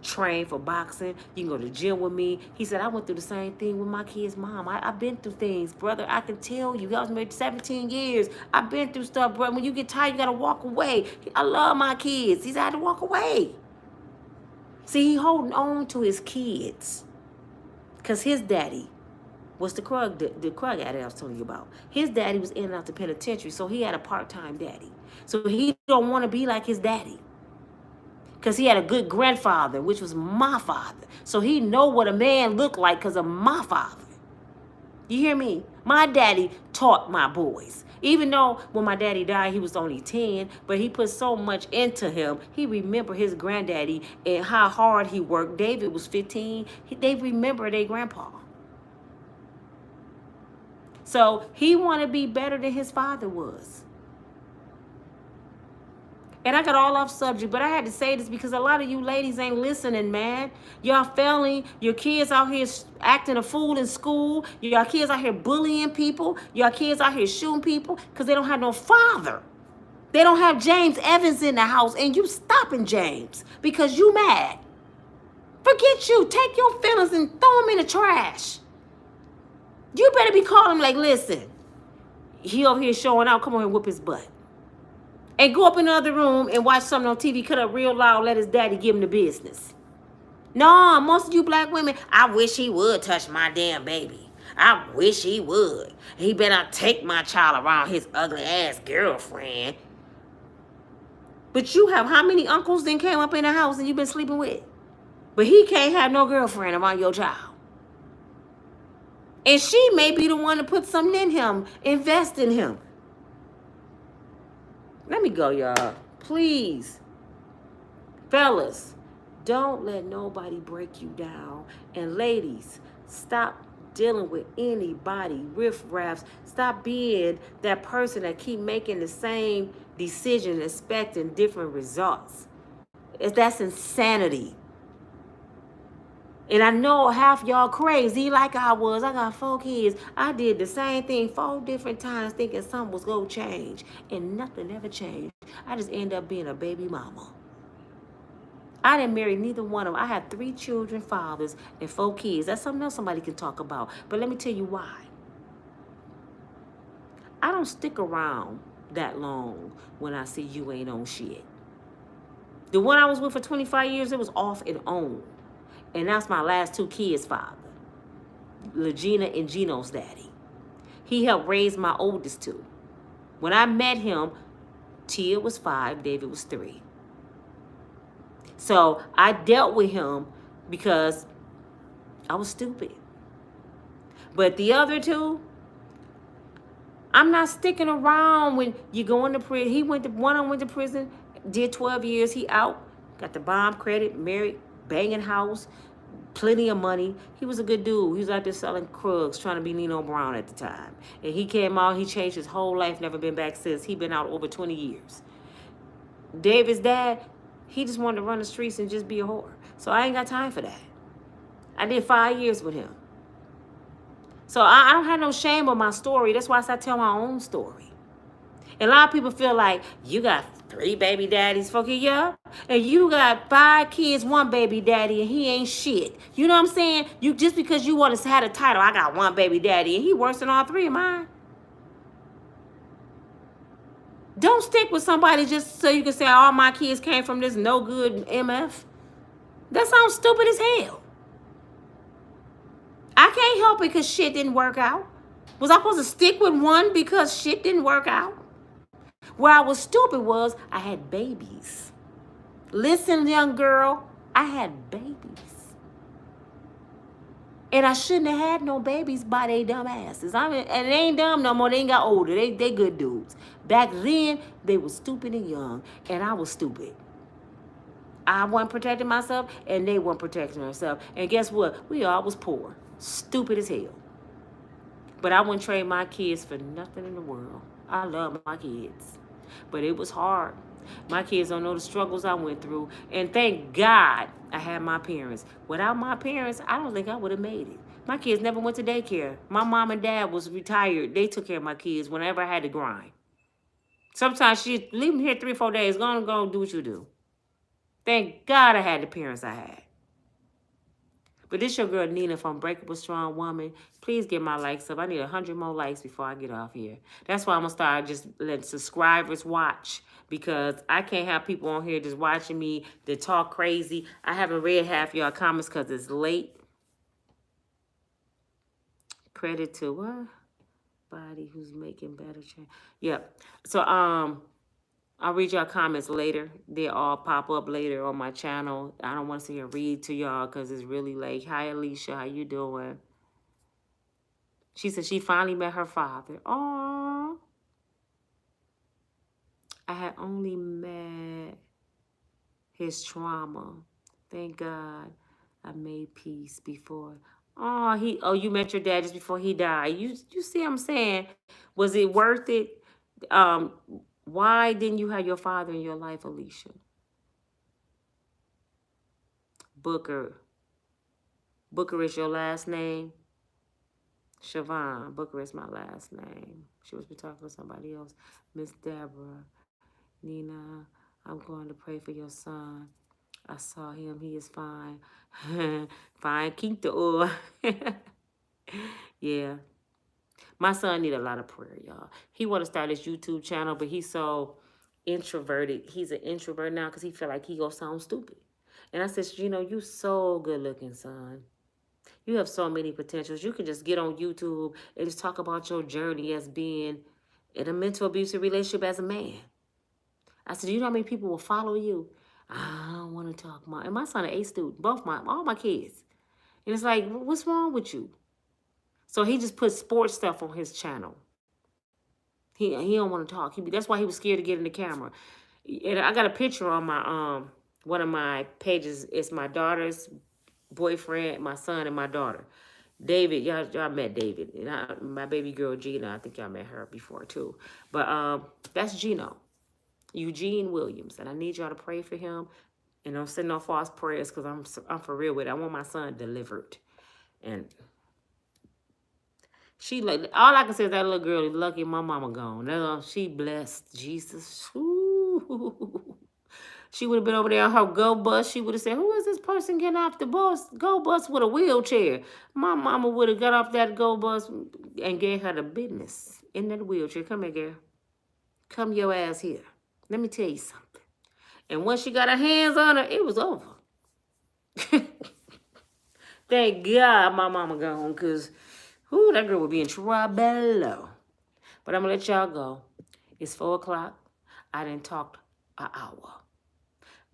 Speaker 1: train for boxing. You can go to the gym with me. He said, I went through the same thing with my kid's mom. I've been through things, brother. I can tell you. I was married 17 years. I've been through stuff, brother. When you get tired, you got to walk away. I love my kids. He's had to walk away. See, he holding on to his kids because his daddy was the Krug addict I was telling you about. His daddy was in and out the penitentiary, so he had a part-time daddy. So he don't want to be like his daddy because he had a good grandfather, which was my father. So he know what a man looked like because of my father. You hear me? My daddy taught my boys. Even though when my daddy died, he was only 10, but he put so much into him. He remembered his granddaddy and how hard he worked. David was 15. They remember their grandpa. So he wanted to be better than his father was. And I got all off subject, but I had to say this because a lot of you ladies ain't listening, man. Y'all failing. Your kids out here acting a fool in school. Y'all kids out here bullying people. Y'all kids out here shooting people because they don't have no father. They don't have James Evans in the house, and you stopping James because you mad. Forget you. Take your feelings and throw them in the trash. You better be calling him like, listen, he over here showing out. Come on and whoop his butt. And go up in the other room and watch something on TV, cut up real loud, let his daddy give him the business. No, most of you black women, I wish he would touch my damn baby. I wish he would. He better take my child around his ugly ass girlfriend. But you have how many uncles then came up in the house and you've been sleeping with? But he can't have no girlfriend around your child. And she may be the one to put something in him, invest in him. Let me go, y'all. Please. Fellas, don't let nobody break you down. And ladies, stop dealing with anybody, riff-raffs. Stop being that person that keep making the same decision, expecting different results. That's insanity. And I know half y'all crazy like I was. I got 4 kids. I did the same thing 4 different times thinking something was going to change. And nothing ever changed. I just ended up being a baby mama. I didn't marry neither one of them. I had 3 children, fathers, and 4 kids. That's something else somebody can talk about. But let me tell you why. I don't stick around that long when I see you ain't on shit. The one I was with for 25 years, it was off and on. And that's my last 2 kids' father, Legina and Gino's daddy. He helped raise my oldest 2. When I met him, Tia was 5, David was 3. So I dealt with him because I was stupid. But the other 2, I'm not sticking around when you go into prison. One of them went to prison, did 12 years, he out, got the bomb credit, married, banging house, plenty of money. He was a good dude. He was out there selling Krugs, trying to be Nino Brown at the time. And he came out, he changed his whole life, never been back since. He been out over 20 years. David's dad, he just wanted to run the streets and just be a whore. So I ain't got time for that. I did 5 years with him. So I don't have no shame on my story. That's why I tell my own story. And a lot of people feel like, you got 3 baby daddies, fucking yeah. And you got 5 kids, 1 baby daddy, and he ain't shit. You know what I'm saying? You just because you want to have a title, I got 1 baby daddy, and he worse than all 3 of mine. Don't stick with somebody just so you can say all my kids came from this no good MF. That sounds stupid as hell. I can't help it because shit didn't work out. Was I supposed to stick with one because shit didn't work out? Where I was stupid was I had babies. Listen, young girl, I had babies. And I shouldn't have had no babies by they dumb asses. I mean, and they ain't dumb no more. They ain't got older. They good dudes. Back then, they were stupid and young, and I was stupid. I wasn't protecting myself, and they weren't protecting themselves. And guess what? We all was poor. Stupid as hell. But I wouldn't trade my kids for nothing in the world. I love my kids. But it was hard. My kids don't know the struggles I went through. And thank God I had my parents. Without my parents, I don't think I would have made it. My kids never went to daycare. My mom and dad was retired. They took care of my kids whenever I had to grind. Sometimes she'd leave them here 3 or 4 days. Go and do what you do. Thank God I had the parents I had. But this your girl Nina from Unbreakable Strong Woman. Please get my likes up. I need 100 more likes before I get off here. That's why I'm going to start just letting subscribers watch. Because I can't have people on here just watching me that talk crazy. I haven't read half y'all comments because it's late. Credit to what? Body who's making better change. Yep. So, I'll read y'all comments later. They all pop up later on my channel. I don't want to sit here and read to y'all because it's really late. Hi, Alicia. How you doing? She said she finally met her father. Aww. I had only met his trauma. Thank God I made peace before. Oh, you met your dad just before he died. You see what I'm saying? Was it worth it? Why didn't you have your father in your life, Alicia? Booker. Booker is your last name? Siobhan. Booker is my last name. She was talking to somebody else. Miss Deborah. Nina, I'm going to pray for your son. I saw him. He is fine. Fine. Keep the oil. Yeah. My son need a lot of prayer, y'all. He want to start his YouTube channel, but he's so introverted. He's an introvert now because he feel like he gonna sound stupid. And I said, you so good looking, son. You have so many potentials. You can just get on YouTube and just talk about your journey as being in a mental abusive relationship as a man. I said, you know how many people will follow you? I don't want to talk more. And my son an A student, all my kids. And it's like, what's wrong with you? So he just put sports stuff on his channel. He don't want to talk. That's why he was scared to get in the camera. And I got a picture on my one of my pages. It's my daughter's boyfriend, my son, and my daughter. David, y'all met David. And my baby girl Gina, I think y'all met her before too. But that's Gino, Eugene Williams, and I need y'all to pray for him. And don't send no false prayers because I'm for real with it. I want my son delivered. And all I can say is that little girl is lucky my mama gone. She blessed, Jesus. Ooh. She would have been over there on her go bus. She would have said, who is this person getting off the go bus with a wheelchair? My mama would have got off that go bus and gave her the business in that wheelchair. Come here, girl. Come your ass here. Let me tell you something. And once she got her hands on her, it was over. Thank God my mama gone, because that girl would be in trouble. But I'm going to let y'all go. It's 4 o'clock. I done talked an hour.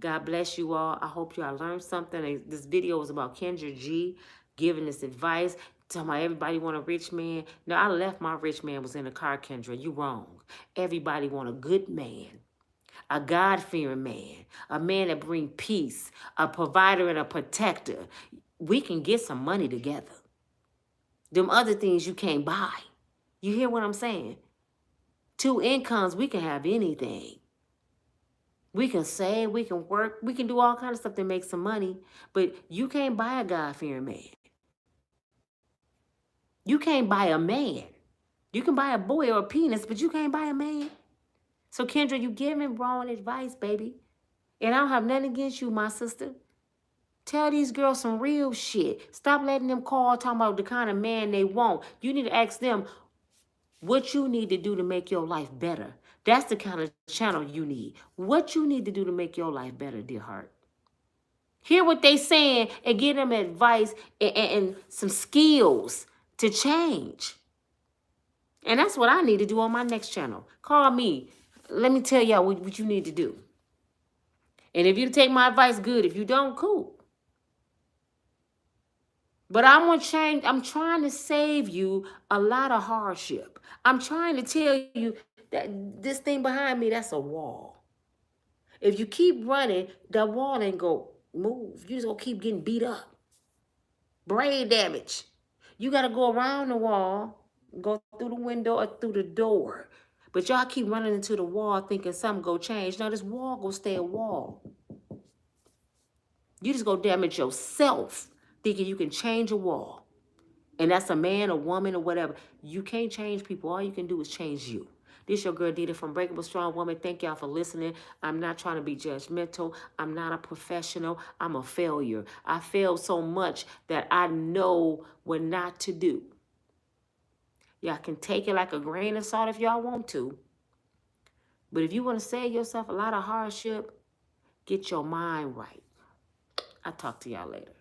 Speaker 1: God bless you all. I hope y'all learned something. This video was about Kendra G giving this advice. Talking about everybody want a rich man. No, I left my rich man was in the car, Kendra. You wrong. Everybody want a good man. A God-fearing man. A man that bring peace. A provider and a protector. We can get some money together. Them other things you can't buy. You hear what I'm saying? 2 incomes, we can have anything. We can save, we can work, we can do all kinds of stuff to make some money, but you can't buy a God-fearing man. You can't buy a man. You can buy a boy or a penis, but you can't buy a man. So, Kendra, you giving wrong advice, baby. And I don't have nothing against you, my sister. Tell these girls some real shit. Stop letting them call talking about the kind of man they want. You need to ask them what you need to do to make your life better. That's the kind of channel you need. What you need to do to make your life better, dear heart. Hear what they saying and give them advice and some skills to change. And that's what I need to do on my next channel. Call me. Let me tell y'all what you need to do. And if you take my advice, good. If you don't, cool. But I want change. I'm trying to save you a lot of hardship. I'm trying to tell you that this thing behind me, that's a wall. If you keep running, that wall ain't gonna move. You just gonna keep getting beat up. Brain damage. You gotta go around the wall, go through the window or through the door. But y'all keep running into the wall thinking something go change. No, this wall gonna stay a wall. You just gonna damage yourself thinking you can change a wall. And that's a man, a woman, or whatever. You can't change people. All you can do is change you. This your girl Dita from Unbreakable Strong Woman. Thank y'all for listening. I'm not trying to be judgmental. I'm not a professional. I'm a failure. I failed so much that I know what not to do. Y'all can take it like a grain of salt if y'all want to. But if you want to save yourself a lot of hardship, get your mind right. I'll talk to y'all later.